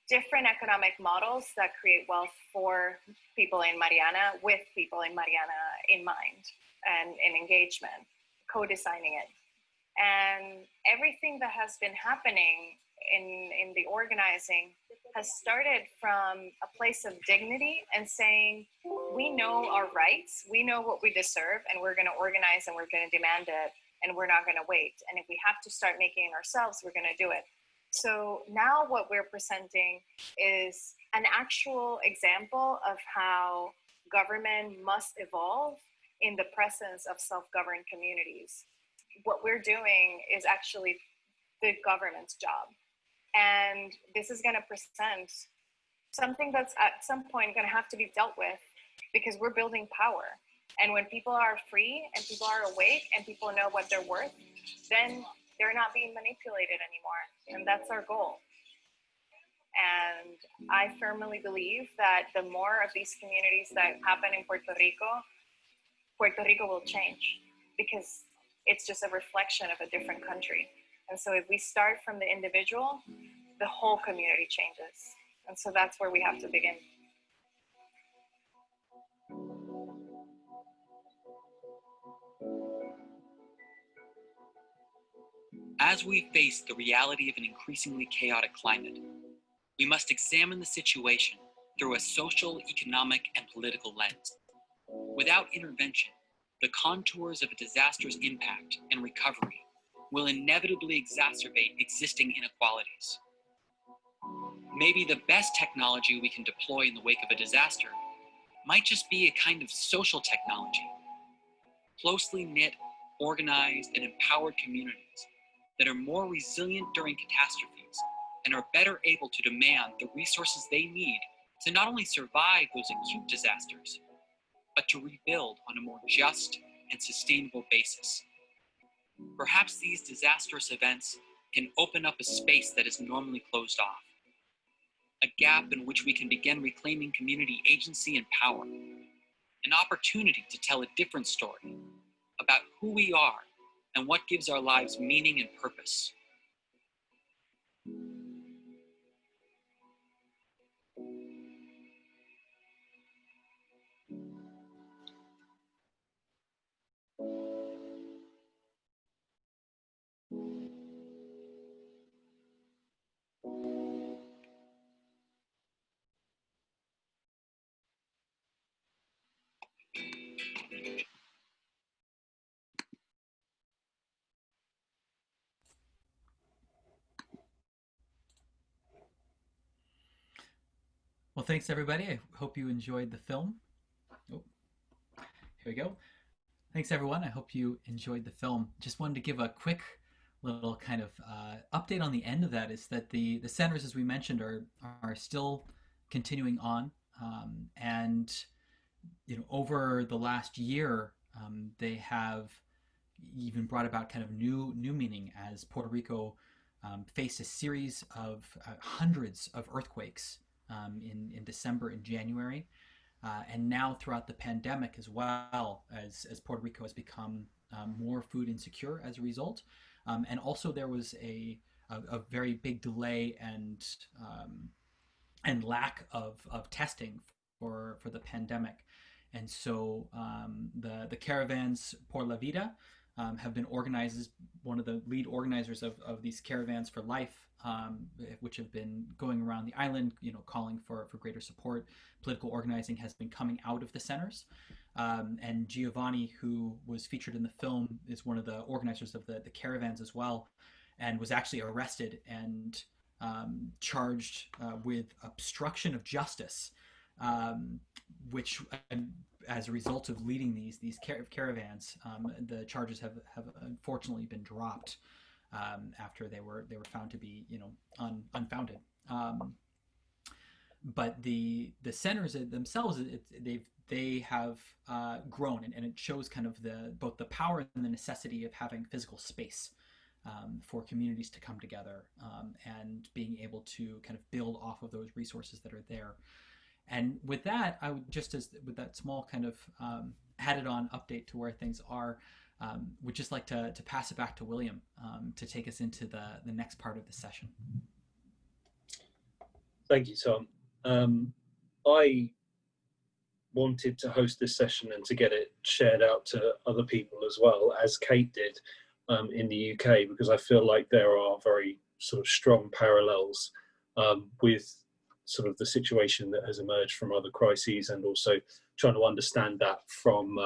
different economic models that create wealth for people in Mariana, with people in Mariana in mind, and in engagement, co-designing it. And everything that has been happening in the organizing has started from a place of dignity and saying, we know our rights, we know what we deserve, and we're going to organize and we're going to demand it, and we're not going to wait. And if we have to start making it ourselves, we're going to do it. So now what we're presenting is an actual example of how government must evolve in the presence of self-governed communities. What we're doing is actually the government's job. And this is going to present something that's at some point going to have to be dealt with, because we're building power. And when people are free and people are awake and people know what they're worth, then they're not being manipulated anymore. And that's our goal. And I firmly believe that the more of these communities that happen in Puerto Rico will change, because it's just a reflection of a different country. And so if we start from the individual, the whole community changes. And so that's where we have to begin. As we face the reality of an increasingly chaotic climate, we must examine the situation through a social, economic, and political lens. Without intervention, the contours of a disaster's impact and recovery will inevitably exacerbate existing inequalities. Maybe the best technology we can deploy in the wake of a disaster might just be a kind of social technology. Closely knit, organized, and empowered communities that are more resilient during catastrophes and are better able to demand the resources they need to not only survive those acute disasters, but to rebuild on a more just and sustainable basis. Perhaps these disastrous events can open up a space that is normally closed off, a gap in which we can begin reclaiming community agency and power, an opportunity to tell a different story about who we are and what gives our lives meaning and purpose. Well, thanks everybody. I hope you enjoyed the film. Oh, here we go. Thanks everyone. I hope you enjoyed the film. Just wanted to give a quick little kind of update on the end of that, is that the centers, as we mentioned, are still continuing on, and over the last year they have even brought about kind of new meaning as Puerto Rico faced a series of hundreds of earthquakes in December and January, and now throughout the pandemic as well, as Puerto Rico has become more food insecure as a result. And also there was a very big delay and lack of testing for the pandemic. And so the caravans Por la Vida have been organized as one of the lead organizers of these caravans for life, which have been going around the island, calling for greater support. Political organizing has been coming out of the centers. And Giovanni, who was featured in the film, is one of the organizers of the caravans as well, and was actually arrested and charged with obstruction of justice, which, as a result of leading these caravans, the charges have unfortunately been dropped after they were found to be unfounded. But the centers themselves, they have grown, and it shows kind of both the power and the necessity of having physical space for communities to come together, and being able to kind of build off of those resources that are there. And with that, I would with that small kind of added on update to where things are, would just like to pass it back to William to take us into the next part of the session. Thank you, Tom. I wanted to host this session and to get it shared out to other people as well, as Kate did in the UK, because I feel like there are very sort of strong parallels with sort of the situation that has emerged from other crises, and also trying to understand that from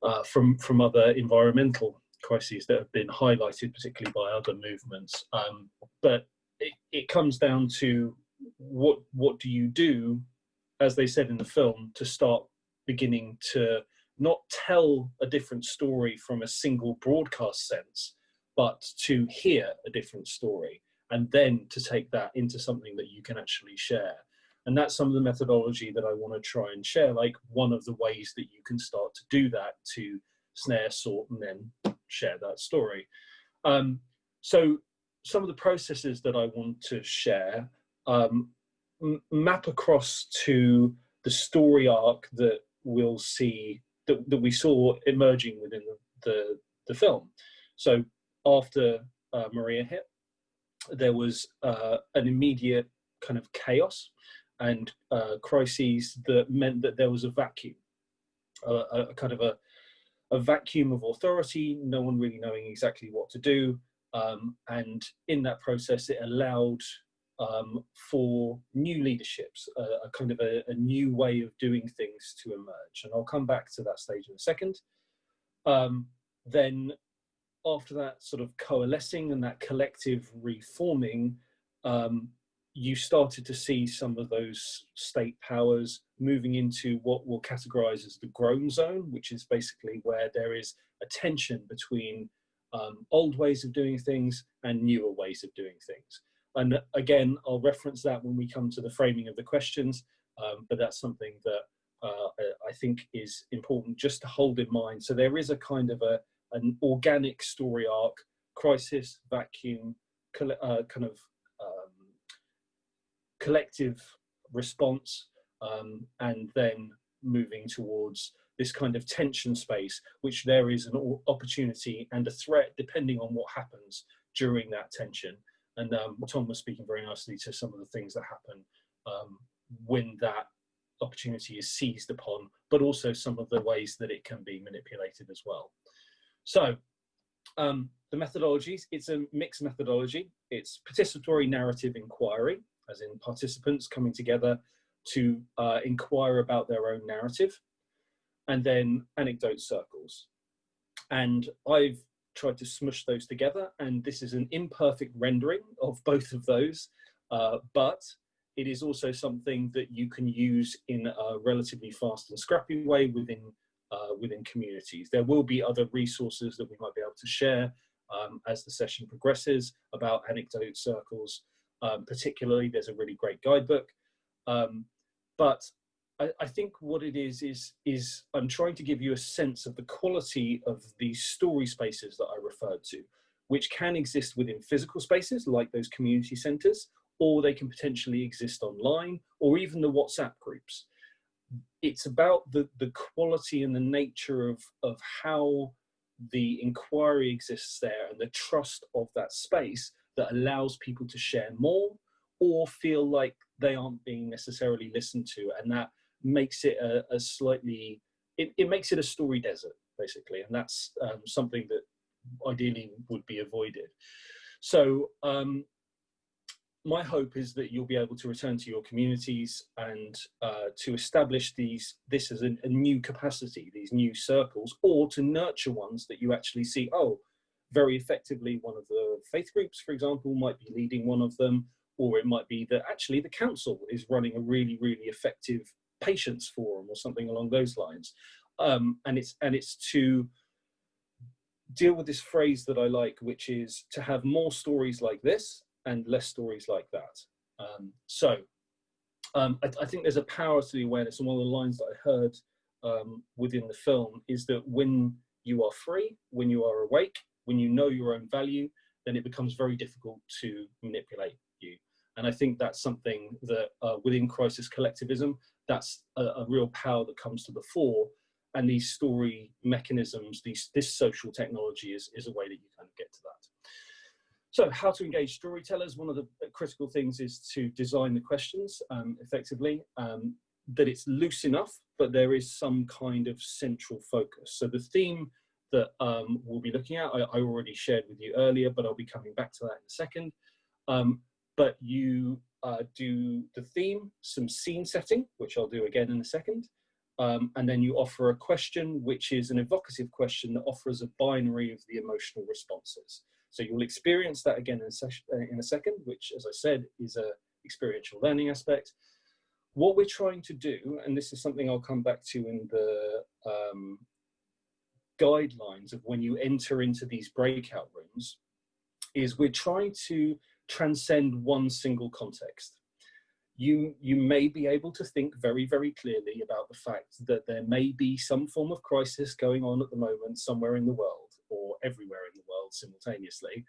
other environmental crises that have been highlighted, particularly by other movements. But it comes down to what do you do, as they said in the film, to start beginning to not tell a different story from a single broadcast sense, but to hear a different story, and then to take that into something that you can actually share. And that's some of the methodology that I want to try and share, like one of the ways that you can start to do that, to snare, sort, and then share that story. So some of the processes that I want to share map across to the story arc that we'll see, that we saw emerging within the film. So after Maria hit, there was an immediate kind of chaos and crises that meant that there was a vacuum, a kind of a vacuum of authority, no one really knowing exactly what to do. And in that process, it allowed for new leaderships, a kind of a new way of doing things to emerge. And I'll come back to that stage in a second. Then after that sort of coalescing and that collective reforming, you started to see some of those state powers moving into what we'll categorize as the grown zone, which is basically where there is a tension between old ways of doing things and newer ways of doing things. And again, I'll reference that when we come to the framing of the questions, but that's something that I think is important just to hold in mind. So there is a kind of an organic story arc: crisis, vacuum, kind of collective response, and then moving towards this kind of tension space, which there is an opportunity and a threat depending on what happens during that tension. And Tom was speaking very nicely to some of the things that happen when that opportunity is seized upon, but also some of the ways that it can be manipulated as well. So the methodologies, it's a mixed methodology. It's participatory narrative inquiry, as in participants coming together to inquire about their own narrative, and then anecdote circles. And I've tried to smush those together, and this is an imperfect rendering of both of those, but it is also something that you can use in a relatively fast and scrappy way within communities. There will be other resources that we might be able to share as the session progresses about anecdote circles. Particularly, there's a really great guidebook, but I think what it is I'm trying to give you a sense of the quality of these story spaces that I referred to, which can exist within physical spaces like those community centers, or they can potentially exist online, or even the WhatsApp groups. It's about the quality and the nature of how the inquiry exists there and the trust of that space that allows people to share more or feel like they aren't being necessarily listened to, and that makes it a slightly, it makes it a story desert, basically, and that's something that ideally would be avoided. So my hope is that you'll be able to return to your communities and to establish this as a new capacity, these new circles, or to nurture ones that you actually see, oh, very effectively, one of the faith groups, for example, might be leading one of them, or it might be that actually the council is running a really, really effective patients forum or something along those lines. And it's to deal with this phrase that I like, which is to have more stories like this and less stories like that. I think there's a power to the awareness, and one of the lines that I heard within the film is that when you are free, when you are awake, when you know your own value, then it becomes very difficult to manipulate you. And I think that's something that within crisis collectivism, that's a real power that comes to the fore. And these story mechanisms, this social technology is a way that you kind of get to that. So how to engage storytellers? One of the critical things is to design the questions effectively, that it's loose enough, but there is some kind of central focus. So the theme that we'll be looking at, I already shared with you earlier, but I'll be coming back to that in a second. But you do the theme, some scene setting, which I'll do again in a second. And then you offer a question, which is an evocative question that offers a binary of the emotional responses. So you'll experience that again in a second, which, as I said, is a experiential learning aspect. What we're trying to do, and this is something I'll come back to in the guidelines of when you enter into these breakout rooms, is we're trying to transcend one single context. You may be able to think very, very clearly about the fact that there may be some form of crisis going on at the moment somewhere in the world, or everywhere in the world simultaneously.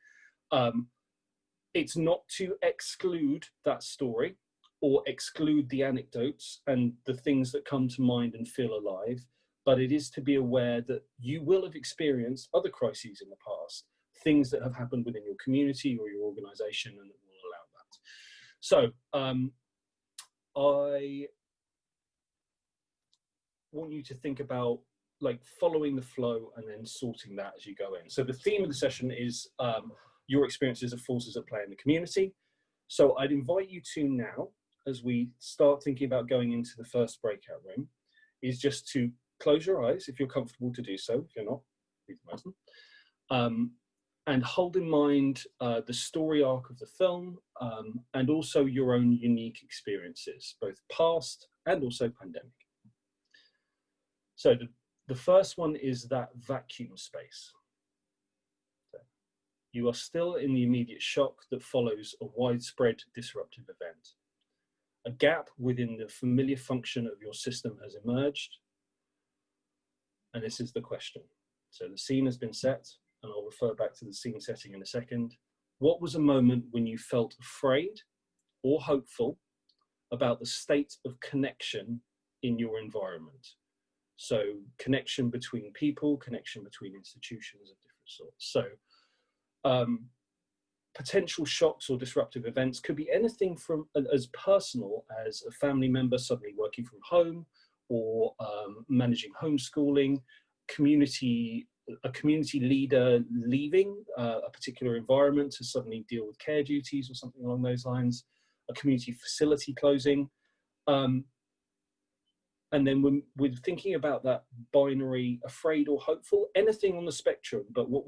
It's not to exclude that story or exclude the anecdotes and the things that come to mind and feel alive, but it is to be aware that you will have experienced other crises in the past, things that have happened within your community or your organization, and that will allow that. So I want you to think about like following the flow and then sorting that as you go in. So the theme of the session is your experiences of forces at play in the community. So I'd invite you to now, as we start thinking about going into the first breakout room, is just to close your eyes if you're comfortable to do so. If you're not, please imagine. And hold in mind the story arc of the film, and also your own unique experiences, both past and also pandemic. So the first one is that vacuum space. So you are still in the immediate shock that follows a widespread disruptive event. A gap within the familiar function of your system has emerged. And this is the question. So the scene has been set, and I'll refer back to the scene setting in a second. What was a moment when you felt afraid or hopeful about the state of connection in your environment? So connection between people, connection between institutions of different sorts. So potential shocks or disruptive events could be anything from as personal as a family member suddenly working from home, or managing homeschooling, a community leader leaving a particular environment to suddenly deal with care duties or something along those lines, a community facility closing. And then when we're thinking about that binary, afraid or hopeful, anything on the spectrum, but what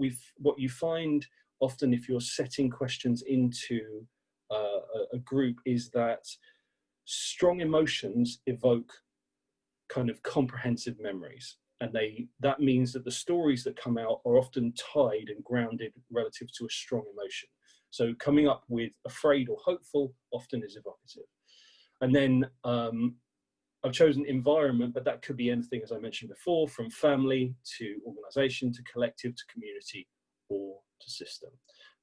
you find often if you're setting questions into a group is that strong emotions evoke kind of comprehensive memories. And that means that the stories that come out are often tied and grounded relative to a strong emotion. So coming up with afraid or hopeful often is evocative. And then I've chosen environment, but that could be anything, as I mentioned before, from family to organization to collective to community or to system.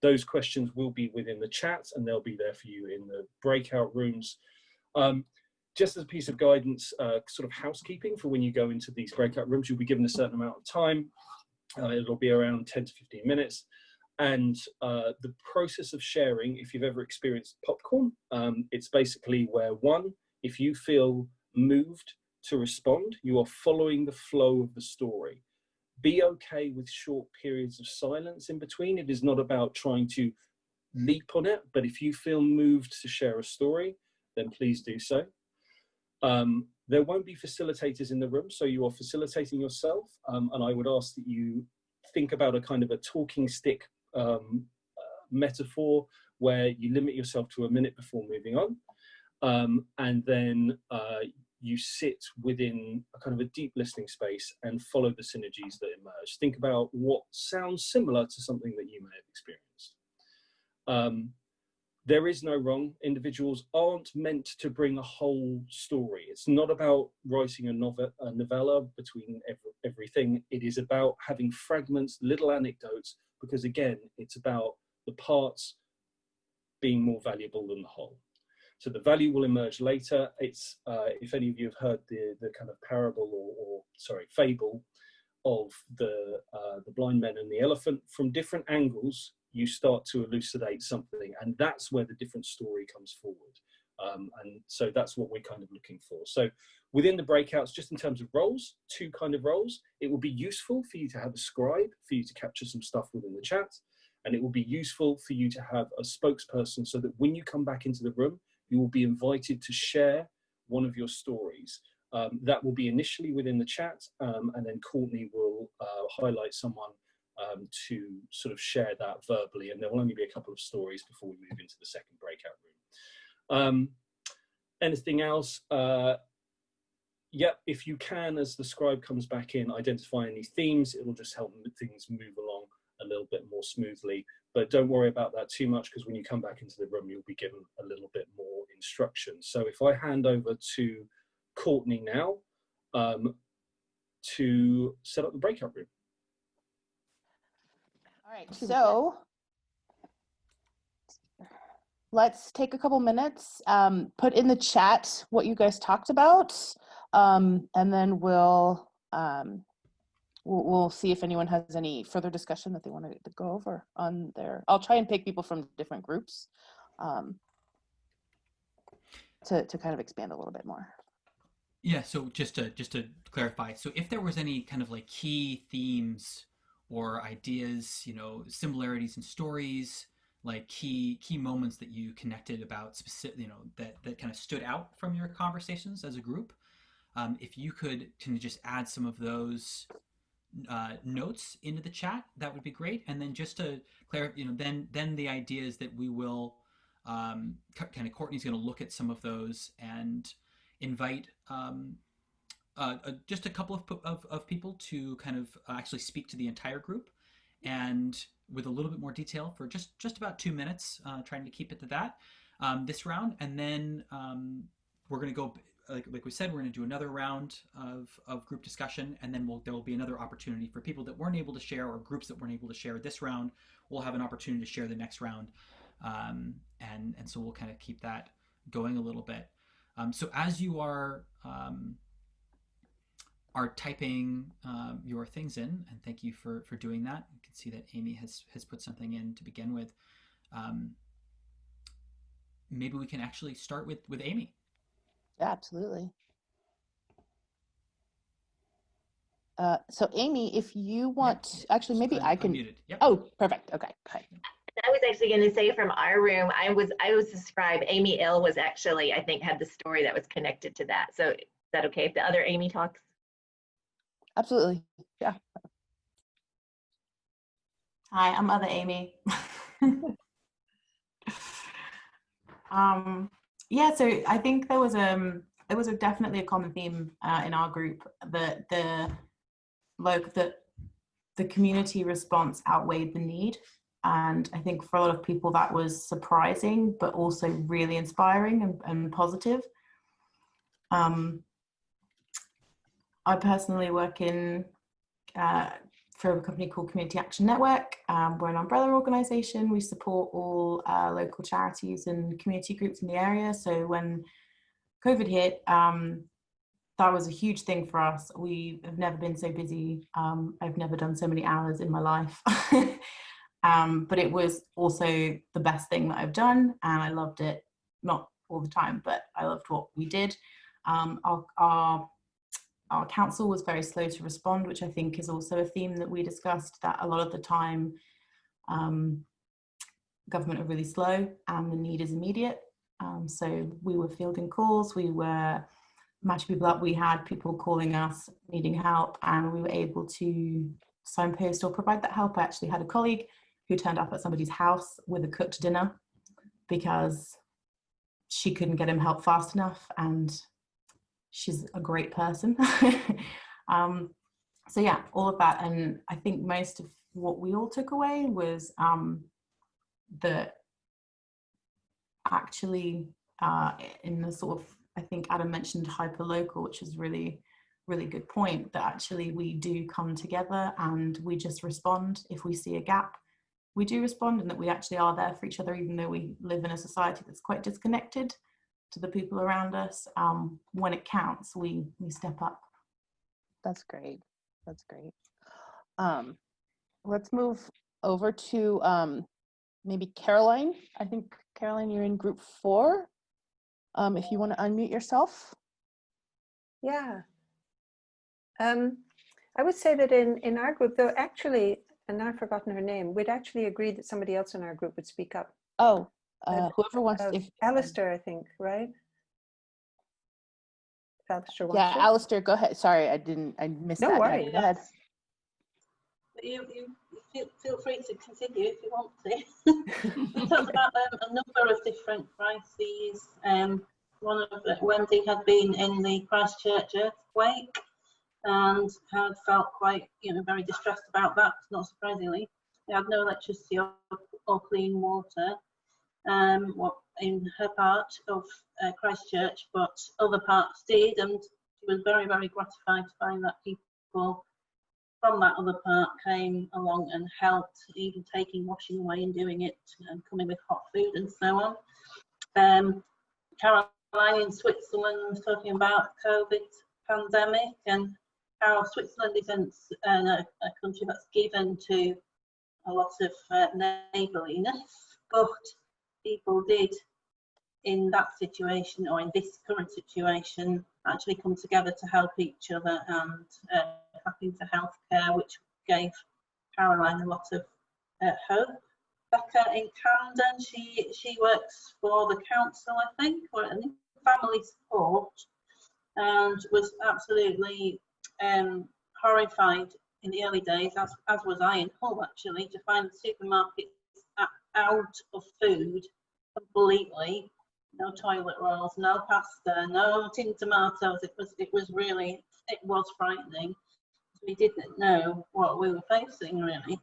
Those questions will be within the chat, and they'll be there for you in the breakout rooms. Just as a piece of guidance, sort of housekeeping for when you go into these breakout rooms, you'll be given a certain amount of time. It'll be around 10 to 15 minutes. And the process of sharing, if you've ever experienced popcorn, it's basically where one, if you feel moved to respond, you are following the flow of the story. Be okay with short periods of silence in between. It is not about trying to leap on it, but if you feel moved to share a story, then please do so. There won't be facilitators in the room, so you are facilitating yourself, and I would ask that you think about a kind of a talking stick metaphor where you limit yourself to a minute before moving on, and then you sit within a kind of a deep listening space and follow the synergies that emerge. Think about what sounds similar to something that you may have experienced. There is no wrong. Individuals aren't meant to bring a whole story. It's not about writing a novella between everything. It is about having fragments, little anecdotes, because again, it's about the parts being more valuable than the whole. So the value will emerge later. It's, if any of you have heard the kind of parable or fable of the blind men and the elephant, from different angles, you start to elucidate something, and that's where the different story comes forward. And so that's what we're kind of looking for. So within the breakouts, just in terms of roles, 2 kind of roles, it will be useful for you to have a scribe, for you to capture some stuff within the chat, and it will be useful for you to have a spokesperson so that when you come back into the room, you will be invited to share one of your stories. That will be initially within the chat, and then Courtney will highlight someone to sort of share that verbally, and there will only be a couple of stories before we move into the second breakout room. Anything else? Yeah, if you can, as the scribe comes back in, identify any themes, it'll just help things move along a little bit more smoothly. But don't worry about that too much, because when you come back into the room, you'll be given a little bit more instruction. So if I hand over to Courtney now to set up the breakout room. All right, so let's take a couple minutes, put in the chat what you guys talked about, and then we'll see if anyone has any further discussion that they want to go over on there. I'll try and pick people from different groups to kind of expand a little bit more. Yeah, so just to clarify, so if there was any kind of like key themes or ideas, you know, similarities in stories, like key moments that you connected about specific, you know, that kind of stood out from your conversations as a group, if you could just add some of those notes into the chat, that would be great. And then just to clarify, you know, then the idea is that we will kind of, Courtney's going to look at some of those and invite just a couple of people to kind of actually speak to the entire group, and with a little bit more detail for just about 2 minutes, trying to keep it to that this round. And then we're going to go, like we said, we're going to do another round of group discussion, and then there will be another opportunity for people that weren't able to share, or groups that weren't able to share this round. We'll have an opportunity to share the next round, and so we'll kind of keep that going a little bit. So as you are typing your things in, and thank you for doing that. You can see that Amy has put something in to begin with. Maybe we can actually start with Amy. Yeah, absolutely. So Amy, if you want, actually, maybe I can. Yep. Oh, perfect. Okay. I was actually going to say, from our room, I was the scribe. Amy L was actually, I think, had the story that was connected to that. So is that okay if the other Amy talks? Absolutely. Yeah. Hi, I'm other Amy. Yeah, so I think there was definitely a common theme in our group, that the community response outweighed the need. And I think for a lot of people that was surprising, but also really inspiring and positive. I personally work for a company called Community Action Network. We're an umbrella organisation. We support all local charities and community groups in the area. So when COVID hit, that was a huge thing for us. We have never been so busy. I've never done so many hours in my life. But it was also the best thing that I've done, and I loved it. Not all the time, but I loved what we did. Our council was very slow to respond, which I think is also a theme that we discussed, that a lot of the time government are really slow and the need is immediate. So we were fielding calls, we were matching people up, we had people calling us needing help, and we were able to signpost or provide that help. I actually had a colleague who turned up at somebody's house with a cooked dinner because she couldn't get him help fast enough, and she's a great person. So yeah, all of that. And I think most of what we all took away was that actually in the sort of, I think Adam mentioned hyperlocal, which is really good point, that actually we do come together and we just respond. If we see a gap, we do respond, and that we actually are there for each other, even though we live in a society that's quite disconnected to the people around us. When it counts, we step up. That's great. That's great. Let's move over to maybe Caroline. I think, Caroline, you're in group 4. If you want to unmute yourself. Yeah. I would say that in our group, though, actually, and now I've forgotten her name, we'd actually agreed that somebody else in our group would speak up. Oh, whoever wants. If Alistair, I think, right? If Alistair wants yeah, to. Alistair, go ahead. Sorry, I missed that. No worries. Yeah, go ahead. You feel free to continue if you want to. We talked about a number of different crises. One of it, Wendy had been in the Christchurch earthquake and had felt quite, very distressed about that, not surprisingly. They had no electricity or clean water in her part of Christchurch, but other parts did, and she was very, very gratified to find that people from that other part came along and helped, even taking washing away and doing it, and coming with hot food and so on. Caroline in Switzerland was talking about COVID pandemic and how Switzerland isn't a country that's given to a lot of neighbourliness, but people did in that situation, or in this current situation, actually come together to help each other and tap into healthcare, which gave Caroline a lot of hope. Becca in Camden, she works for the council, I think, or family support, and was absolutely horrified in the early days, as was I in Hull actually, to find the supermarkets out of food completely. No toilet rolls, no pasta, no tinned tomatoes. It was frightening. We didn't know what we were facing really.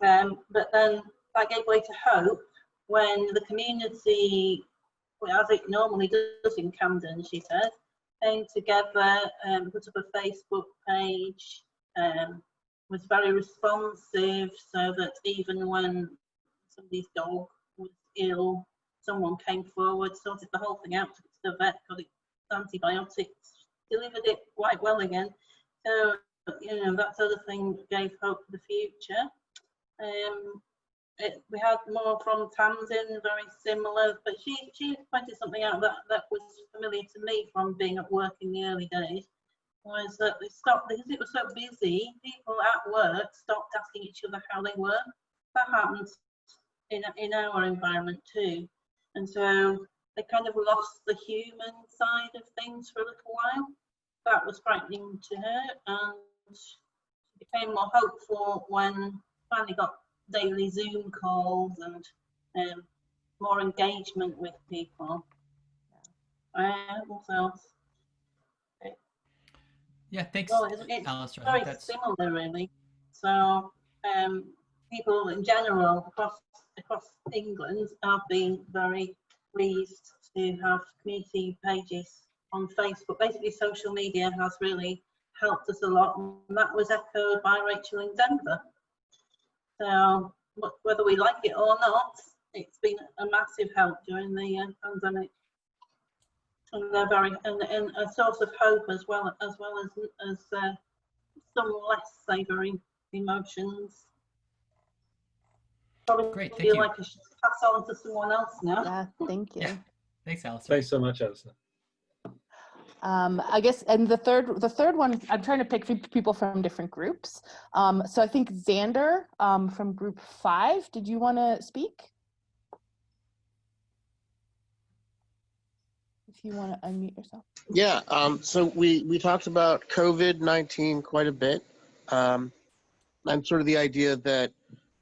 But then that gave way to hope when the community, as it normally does in Camden, she said, came together, put up a Facebook page, was very responsive, so that even when somebody's dog was ill, someone came forward, sorted the whole thing out, took it to the vet, got it antibiotics, delivered it quite well again. So, that sort of thing gave hope for the future. We had more from Tamsin, very similar, but she pointed something out that was familiar to me from being at work in the early days, was that they stopped, because it was so busy, people at work stopped asking each other how they were. That happened in our environment too. And so they kind of lost the human side of things for a little while. That was frightening to her, and she became more hopeful when finally got daily Zoom calls and more engagement with people. What else? Yeah, thanks, well, it's Alistair. very similar, really. So people in general across England have been very pleased to have community pages on Facebook. Basically, social media has really helped us a lot, and that was echoed by Rachel in Denver. So whether we like it or not, it's been a massive help during the pandemic. and they're very and a source of hope as well as some less savoury emotions. Probably Great, thank feel you. like I should pass on to someone else now. Yeah, thank you. Yeah. Thanks, Alistair. Thanks so much, Alistair. I guess, and the third one, I'm trying to pick people from different groups. So I think Xander from group 5, did you want to speak? If you want to unmute yourself. Yeah, so we talked about COVID-19 quite a bit, and sort of the idea that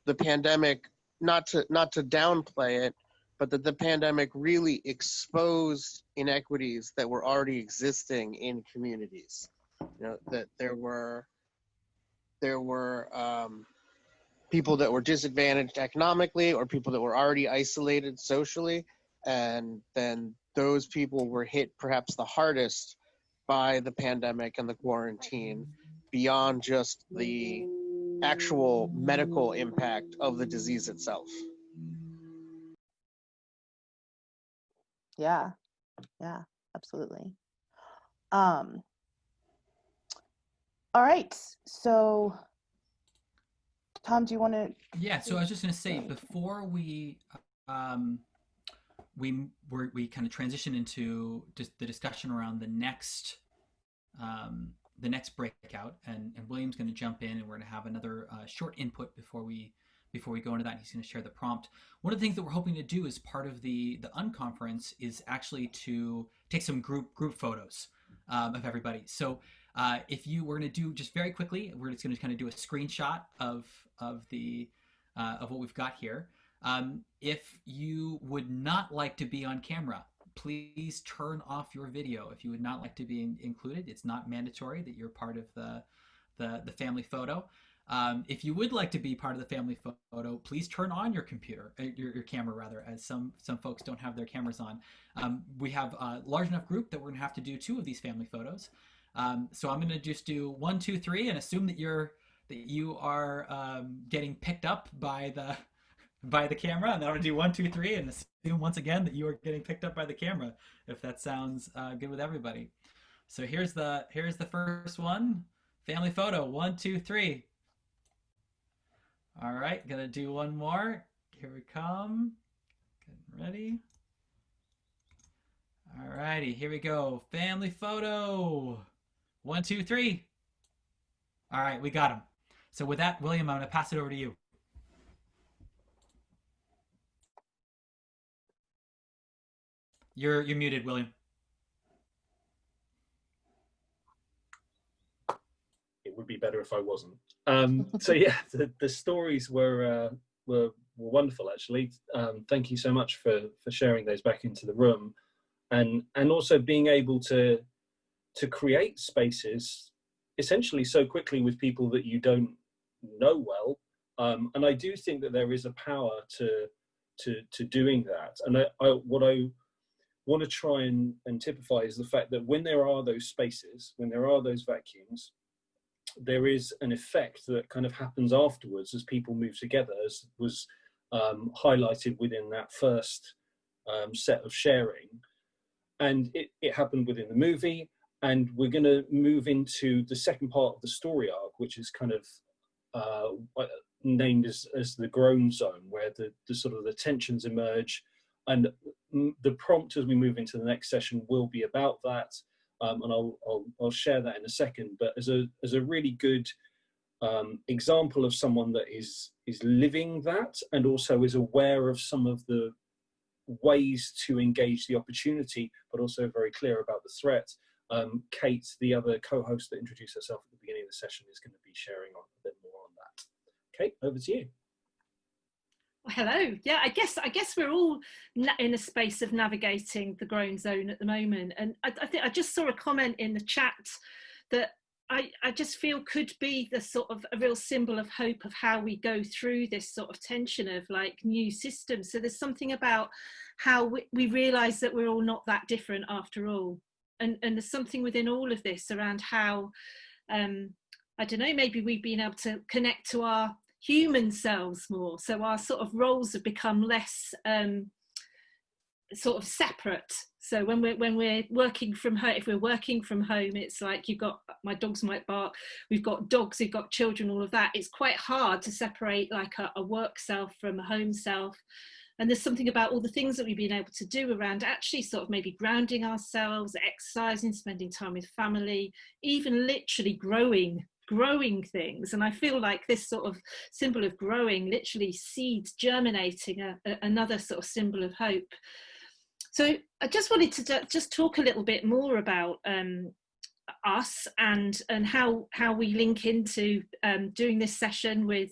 the pandemic, not to downplay it, but that the pandemic really exposed inequities that were already existing in communities. You know, that there were people that were disadvantaged economically, or people that were already isolated socially, and then those people were hit perhaps the hardest by the pandemic and the quarantine, beyond just the actual medical impact of the disease itself. Yeah, absolutely. All right, so Tom, do you want to? Yeah, so I was just going to say, before we kind of transition into just the discussion around the next breakout, and William's going to jump in, and we're going to have another short input before we go into that. He's going to share the prompt. One of the things that we're hoping to do as part of the unconference is actually to take some group photos of everybody. So we're going to do just very quickly, we're just going to kind of do a screenshot of what we've got here. If you would not like to be on camera, please turn off your video. If you would not like to be included, it's not mandatory that you're part of the family photo. If you would like to be part of the family photo, please turn on your computer, your camera rather, as some folks don't have their cameras on. We have a large enough group that we're gonna have to do 2 of these family photos. So I'm gonna just do 1, 2, 3, and assume that you are getting picked up by the camera, and then I'm gonna do 1, 2, 3, and assume once again that you are getting picked up by the camera, if that sounds good with everybody. So here's the first one, family photo, 1, 2, 3. All right, gonna do one more. Here we come. Getting ready. All righty, here we go. Family photo. 1, 2, 3. All right, we got him. So with that, William, I'm gonna pass it over to you. You're muted, William. It would be better if I wasn't. So yeah, the stories were wonderful, actually. Thank you so much for sharing those back into the room, and also being able to create spaces essentially so quickly with people that you don't know well. And I do think that there is a power to doing that. And what I want to try and typify is the fact that when there are those spaces, when there are those vacuums, there is an effect that kind of happens afterwards as people move together, as was highlighted within that first set of sharing. And it happened within the movie, and we're going to move into the second part of the story arc, which is kind of named as the groan zone, where the sort of the tensions emerge. And the prompt as we move into the next session will be about that. And I'll share that in a second, but as a really good example of someone that is living that, and also is aware of some of the ways to engage the opportunity, but also very clear about the threat. Kate, the other co-host that introduced herself at the beginning of the session, is going to be sharing a bit more on that. Kate, over to you. Hello. Yeah, I guess we're all in a space of navigating the groan zone at the moment, and I think I just saw a comment in the chat that I just feel could be the sort of a real symbol of hope of how we go through this sort of tension of like new systems. So there's something about how we realise that we're all not that different after all, and there's something within all of this around how I don't know, maybe we've been able to connect to our human selves more, so our sort of roles have become less sort of separate. So when we're working from home, if we're working from home, it's like you've got, my dogs might bark, we've got dogs, we've got children, all of that. It's quite hard to separate like a work self from a home self. And there's something about all the things that we've been able to do around actually sort of maybe grounding ourselves, exercising, spending time with family, even literally growing things. And I feel like this sort of symbol of growing, literally seeds germinating, another sort of symbol of hope. So I just wanted to just talk a little bit more about us and how we link into doing this session with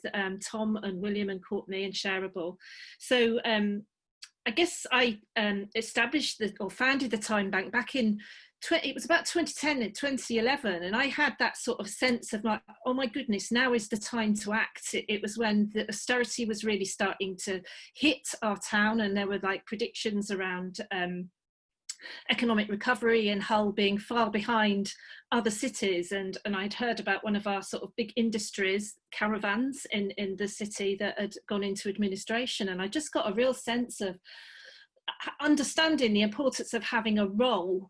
Tom and William and Courtney and Shareable. So I guess I established or founded the Time Bank back in it was about 2010 and 2011, and I had that sort of sense of like, oh my goodness, now is the time to act. It was when the austerity was really starting to hit our town, and there were like predictions around economic recovery and Hull being far behind other cities, and I'd heard about one of our sort of big industries, caravans in the city, that had gone into administration, and I just got a real sense of understanding the importance of having a role,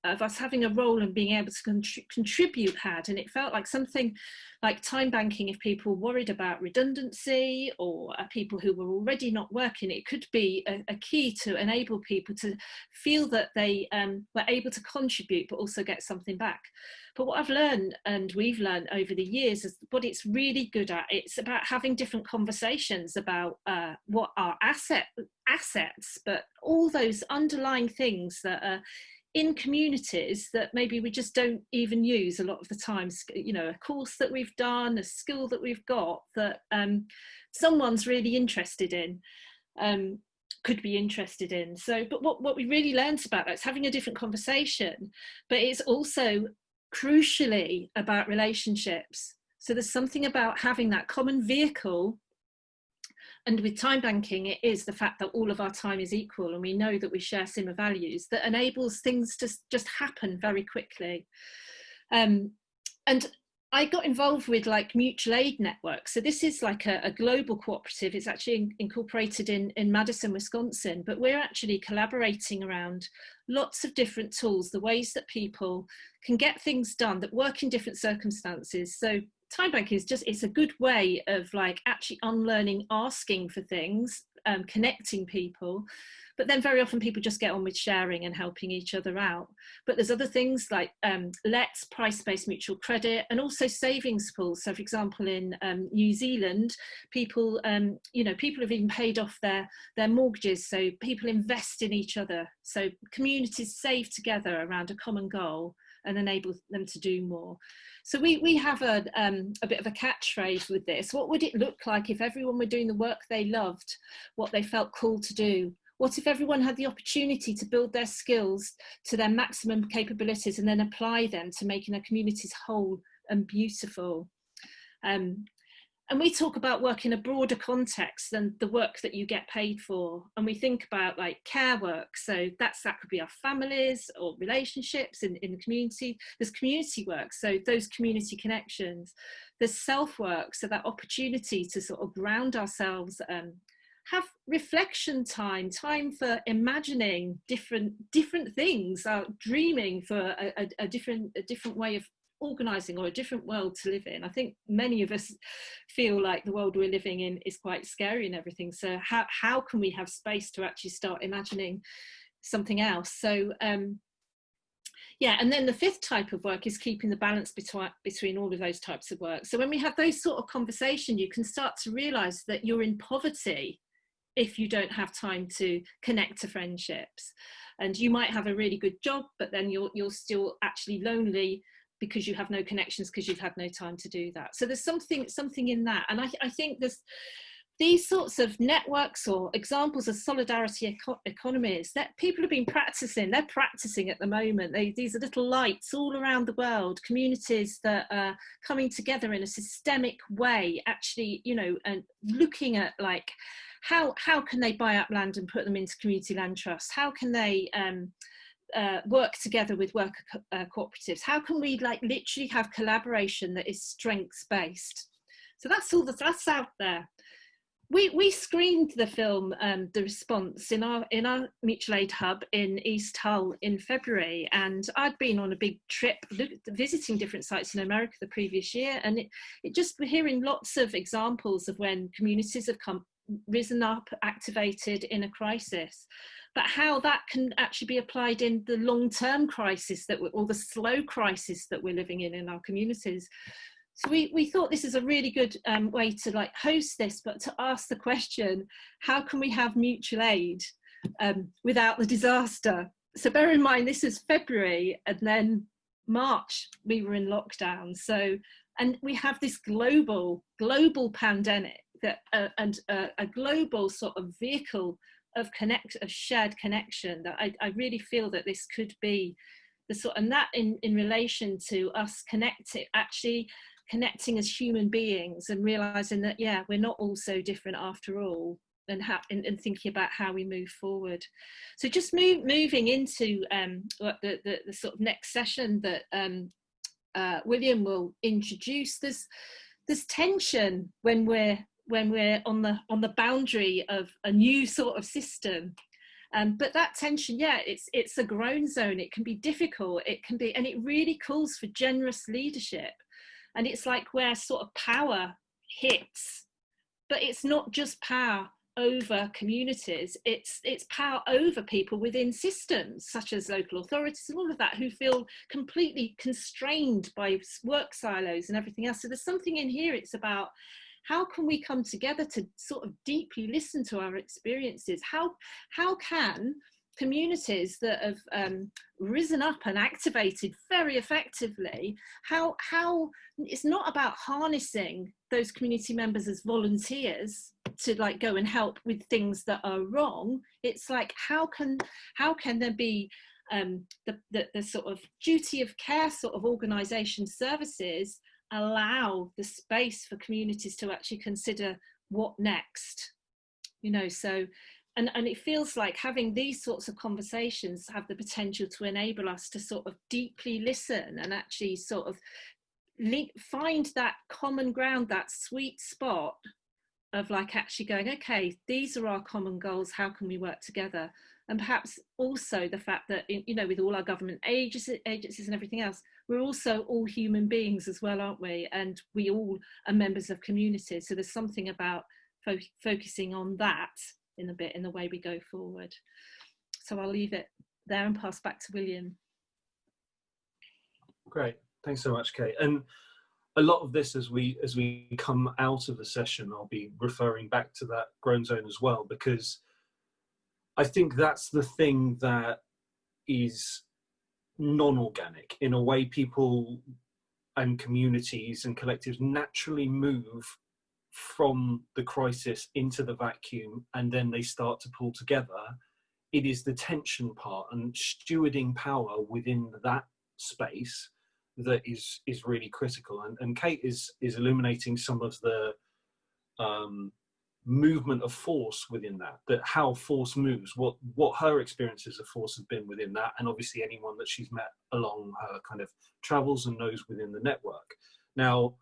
of us having a role and being able to contribute had. And it felt like something like time banking, if people worried about redundancy or people who were already not working, it could be a key to enable people to feel that they were able to contribute but also get something back. But what I've learned, and we've learned over the years, is what it's really good at. It's about having different conversations about what are assets, but all those underlying things that are in communities that maybe we just don't even use a lot of the time. You know, a course that we've done, a skill that we've got that someone's really interested in, could be interested in. So, but what we really learned about that is having a different conversation, but it's also crucially about relationships. So there's something about having that common vehicle. And with time banking, it is the fact that all of our time is equal, and we know that we share similar values, that enables things to just happen very quickly. And I got involved with like mutual aid networks. So this is like a global cooperative. It's actually incorporated in Madison, Wisconsin, but we're actually collaborating around lots of different tools, the ways that people can get things done that work in different circumstances. So time banking is just, it's a good way of like actually unlearning, asking for things, connecting people, but then very often people just get on with sharing and helping each other out. But there's other things like LETS, price-based mutual credit, and also savings pools. So for example, in New Zealand, people, people have even paid off their mortgages. So people invest in each other. So communities save together around a common goal and enable them to do more. So we have a bit of a catchphrase with this. What would it look like if everyone were doing the work they loved, what they felt called to do? What if everyone had the opportunity to build their skills to their maximum capabilities and then apply them to making their communities whole and beautiful? And we talk about work in a broader context than the work that you get paid for. And we think about like care work. So that could be our families or relationships in the community. There's community work, so those community connections. There's self-work, so that opportunity to sort of ground ourselves, have reflection time for imagining different things, dreaming for a different way of organising or a different world to live in. I think many of us feel like the world we're living in is quite scary and everything. So how can we have space to actually start imagining something else? So yeah, and then the fifth type of work is keeping the balance between all of those types of work. So when we have those sort of conversations, you can start to realise that you're in poverty if you don't have time to connect to friendships. And you might have a really good job, but then you're still actually lonely because you have no connections because you've had no time to do that. So there's something in that. And I think there's these sorts of networks or examples of solidarity economies that people have been practicing. They're practicing at the moment. These are little lights all around the world, communities that are coming together in a systemic way, actually, and looking at like, how can they buy up land and put them into community land trusts? How can they work together with worker cooperatives? How can we like literally have collaboration that is strengths based? So that's out there. we screened the film, the response, in our mutual aid hub in East Hull in February, and I'd been on a big trip visiting different sites in America the previous year, and it just, we're hearing lots of examples of when communities have risen up, activated in a crisis, but how that can actually be applied in the long-term crisis or the slow crisis that we're living in our communities. So we thought this is a really good way to like host this, but to ask the question, how can we have mutual aid without the disaster? So bear in mind, this is February, and then March, we were in lockdown. So, and we have this global pandemic that and a global sort of vehicle of shared connection, that I really feel that this could be the sort, and that in relation to us connecting as human beings, and realizing that, yeah, we're not all so different after all, and thinking about how we move forward. So just moving into the sort of next session that William will introduce. There's tension when we're on the boundary of a new sort of system. But that tension, yeah, it's a grown zone. It can be difficult. It can be, and it really calls for generous leadership. And it's like where sort of power hits, but it's not just power over communities. It's power over people within systems such as local authorities and all of that, who feel completely constrained by work silos and everything else. So there's something in here. It's about, how can we come together to sort of deeply listen to our experiences? How can communities that have risen up and activated very effectively, how it's not about harnessing those community members as volunteers to like go and help with things that are wrong. It's like, how can there be the sort of duty of care sort of organisation services allow the space for communities to actually consider what next, you know? So and it feels like having these sorts of conversations have the potential to enable us to sort of deeply listen and actually sort of find that common ground, that sweet spot of like actually going, okay, these are our common goals, how can we work together? And perhaps also the fact that, you know, with all our government agencies and everything else, we're also all human beings as well, aren't we? And we all are members of communities. So there's something about focusing on that in the way we go forward. So I'll leave it there and pass back to William. Great, thanks so much, Kate. And a lot of this, as we come out of the session, I'll be referring back to that grown zone as well, because I think that's the thing that is non-organic. In a way, people and communities and collectives naturally move from the crisis into the vacuum, and then they start to pull together. It is the tension part and stewarding power within that space that is really critical. And Kate is illuminating some of the movement of force within that how force moves, what her experiences of force have been within that, and obviously anyone that she's met along her kind of travels and knows within the network. Now,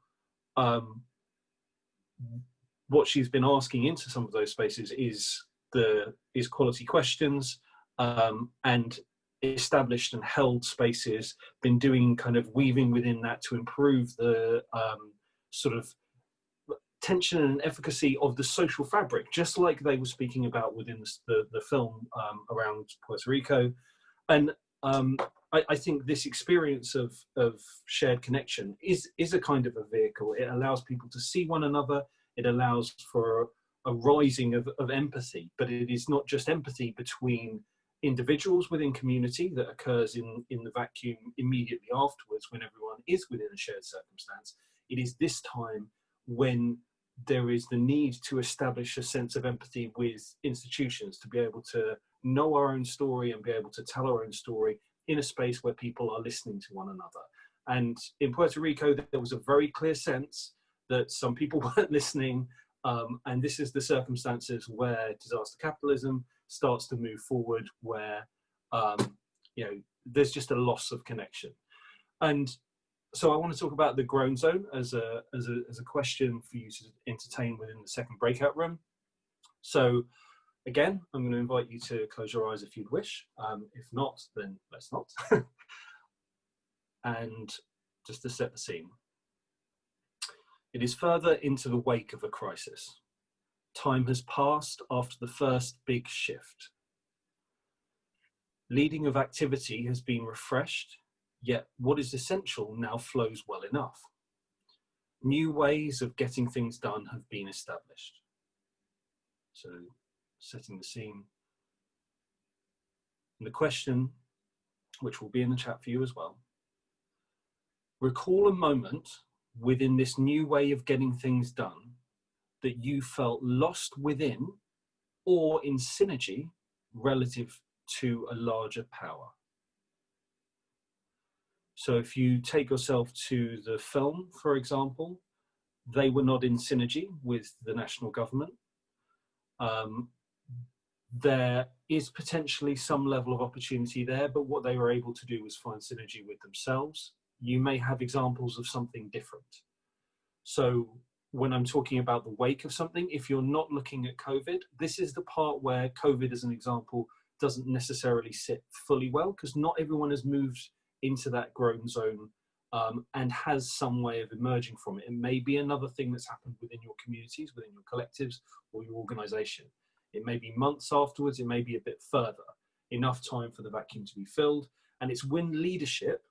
what she's been asking into some of those spaces is quality questions, and established and held spaces, been doing kind of weaving within that to improve the sort of tension and efficacy of the social fabric, just like they were speaking about within the film around Puerto Rico. And I think this experience of shared connection is a kind of a vehicle. It allows people to see one another. It allows for a rising of empathy, but it is not just empathy between individuals within community that occurs in the vacuum immediately afterwards when everyone is within a shared circumstance. It is this time when there is the need to establish a sense of empathy with institutions, to be able to know our own story and be able to tell our own story in a space where people are listening to one another. And in Puerto Rico, there was a very clear sense that some people weren't listening, and this is the circumstances where disaster capitalism starts to move forward, where you know, there's just a loss of connection. And so I want to talk about the grown zone as a question for you to entertain within the second breakout room. So again, I'm going to invite you to close your eyes if you'd wish. If not, then let's not. And just to set the scene. It is further into the wake of a crisis. Time has passed after the first big shift. Leading of activity has been refreshed, yet what is essential now flows well enough. New ways of getting things done have been established. So, setting the scene. And the question, which will be in the chat for you as well, recall a moment within this new way of getting things done that you felt lost within or in synergy relative to a larger power. So if you take yourself to the film, for example, they were not in synergy with the national government. There is potentially some level of opportunity there, but what they were able to do was find synergy with themselves. You may have examples of something different. So when I'm talking about the wake of something, if you're not looking at COVID, this is the part where COVID, as an example, doesn't necessarily sit fully well, because not everyone has moved into that grown zone and has some way of emerging from it. It may be another thing that's happened within your communities, within your collectives or your organization. It may be months afterwards, it may be a bit further, enough time for the vacuum to be filled. And it's when leadership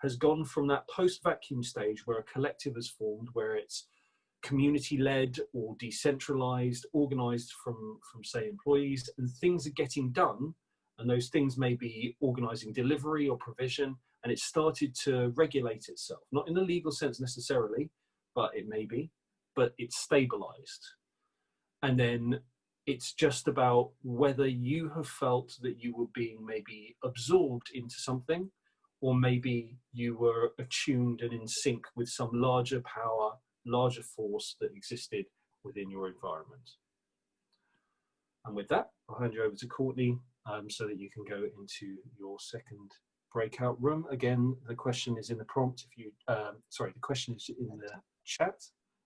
has gone from that post-vacuum stage where a collective has formed, where it's community-led or decentralized, organized from say, employees, and things are getting done, and those things may be organizing delivery or provision, and it started to regulate itself, not in a legal sense necessarily, but it may be, but it's stabilized. And then it's just about whether you have felt that you were being maybe absorbed into something, or maybe you were attuned and in sync with some larger power, larger force that existed within your environment. And with that, I'll hand you over to Courtney so that you can go into your second breakout room. Again, the question is in the prompt. If you, sorry, the question is in the chat.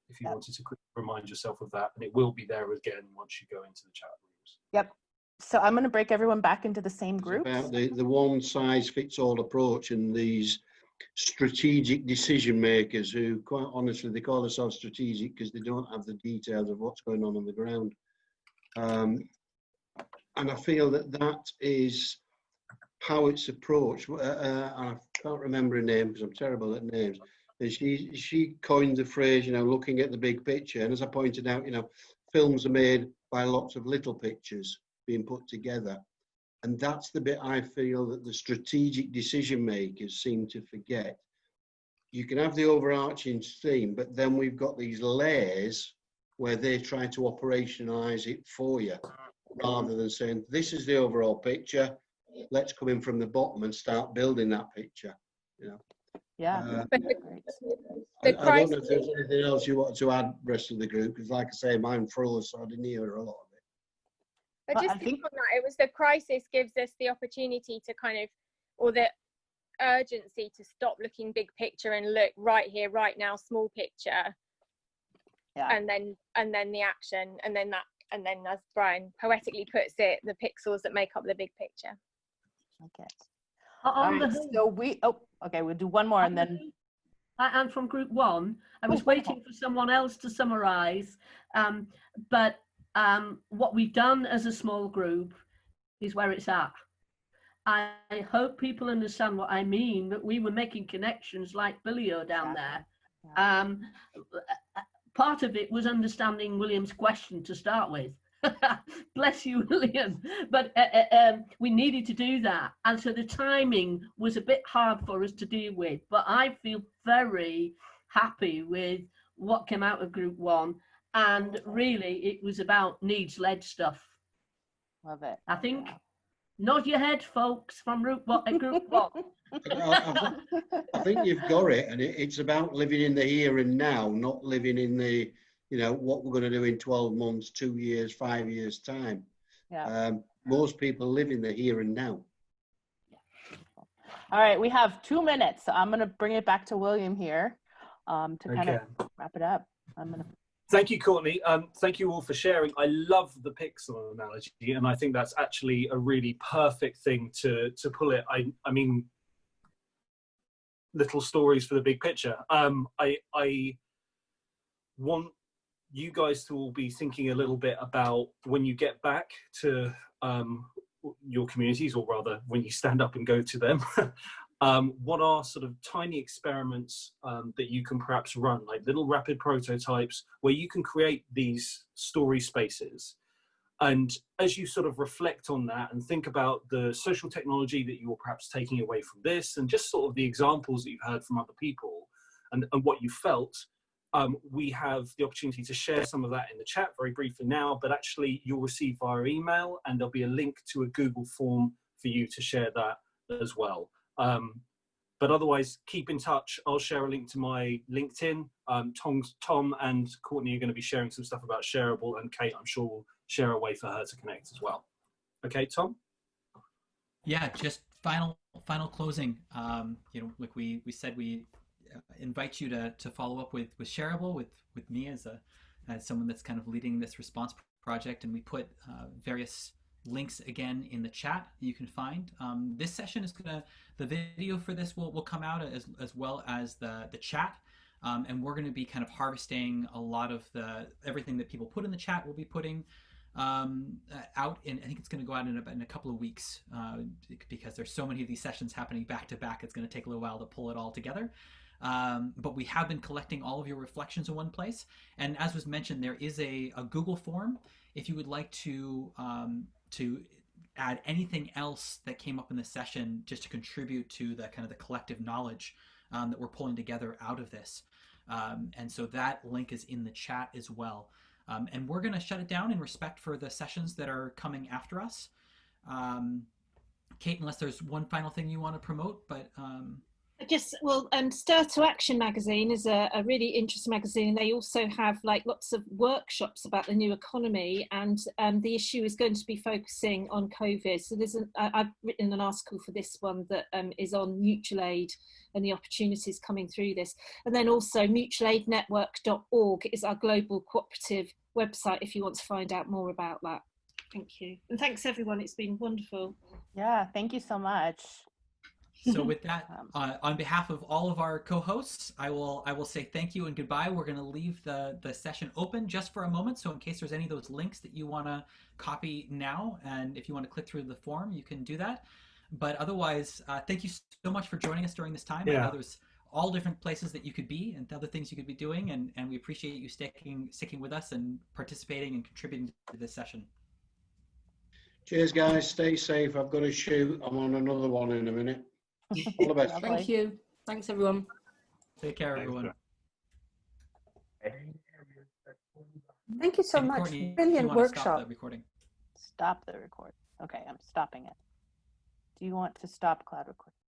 If you wanted to quickly remind yourself of that, and it will be there again once you go into the chat rooms. Yep. So I'm going to break everyone back into the same groups. About the one size fits all approach and these strategic decision makers who, quite honestly, they call themselves strategic because they don't have the details of what's going on the ground. And I feel that that is how it's approached. I can't remember her name because I'm terrible at names. And she coined the phrase, you know, looking at the big picture. And as I pointed out, you know, films are made by lots of little pictures being put together. And that's the bit I feel that the strategic decision makers seem to forget. You can have the overarching theme, but then we've got these layers where they try to operationalize it for you, rather than saying, this is the overall picture, let's come in from the bottom and start building that picture, you know. Yeah. I don't know if there's anything else you want to add, rest of the group, because like I say, mine froze, so I didn't hear a lot of it. But just on that, it was the crisis gives us the opportunity to kind of, or the urgency to stop looking big picture and look right here, right now, small picture. Yeah. And then the action, and then as Brian poetically puts it, the pixels that make up the big picture. Okay. Right, so we'll do one more and then. I'm from group one. I was waiting for someone else to summarize, but what we've done as a small group is where it's at. I hope people understand what I mean, that we were making connections like Billio down there. Part of it was understanding William's question to start with. Bless you, William. But we needed to do that. And so the timing was a bit hard for us to deal with. But I feel very happy with what came out of group one. And really, it was about needs-led stuff. Love it. I think, nod your head, folks, from group one. I think you've got it. And it's about living in the here and now, not living in the, you know, what we're going to do in 12 months, 2 years, 5 years time. Yeah. Most people live in the here and now. All right, we have 2 minutes. So I'm going to bring it back to William here to kind of wrap it up. Thank you, Courtney. Thank you all for sharing. I love the pixel analogy, and I think that's actually a really perfect thing to pull it. I mean, little stories for the big picture. I want you guys to all be thinking a little bit about when you get back to your communities, or rather when you stand up and go to them, what are sort of tiny experiments that you can perhaps run, like little rapid prototypes where you can create these story spaces. And as you sort of reflect on that and think about the social technology that you're perhaps taking away from this, and just sort of the examples that you've heard from other people and what you felt, we have the opportunity to share some of that in the chat very briefly now, but actually you'll receive via email, and there'll be a link to a Google form for you to share that as well. But otherwise, keep in touch. I'll share a link to my LinkedIn. Tom and Courtney are going to be sharing some stuff about Shareable, and Kate, I'm sure, will share a way for her to connect as well. Okay, Tom? Yeah, just final closing. You know, like we said, we invite you to follow up with Shareable, with me as someone that's kind of leading this response project, and we put various links again in the chat that you can find. This session is the video for this will come out as well as the chat, and we're going to be kind of harvesting a lot of everything that people put in the chat. We'll be putting out in, I think it's going to go out in a couple of weeks, because there's so many of these sessions happening back to back. It's going to take a little while to pull it all together. But we have been collecting all of your reflections in one place, and as was mentioned, there is a Google form if you would like to add anything else that came up in the session, just to contribute to the kind of the collective knowledge that we're pulling together out of this. And so that link is in the chat as well. And we're going to shut it down in respect for the sessions that are coming after us. Kate, unless there's one final thing you want to promote, but Stir to Action magazine is a really interesting magazine. They also have like lots of workshops about the new economy, and the issue is going to be focusing on COVID. So I've written an article for this one that is on mutual aid and the opportunities coming through this. And then also mutualaidnetwork.org is our global cooperative website if you want to find out more about that. Thank you. And thanks everyone, it's been wonderful. Yeah, thank you so much. So with that, on behalf of all of our co-hosts, I will say thank you and goodbye. We're going to leave the session open just for a moment, so in case there's any of those links that you want to copy now, and if you want to click through the form, you can do that. But otherwise, thank you so much for joining us during this time. Yeah. I know there's all different places that you could be and other things you could be doing, and we appreciate you sticking with us and participating and contributing to this session. Cheers, guys. Stay safe. I've got to shoot. I'm on another one in a minute. All the best. Thank you. Thanks, everyone. Take care, everyone. Thank you so And much. Courtney, Brilliant workshop. Stop the recording. Stop the recording. Okay, I'm stopping it. Do you want to stop cloud recording?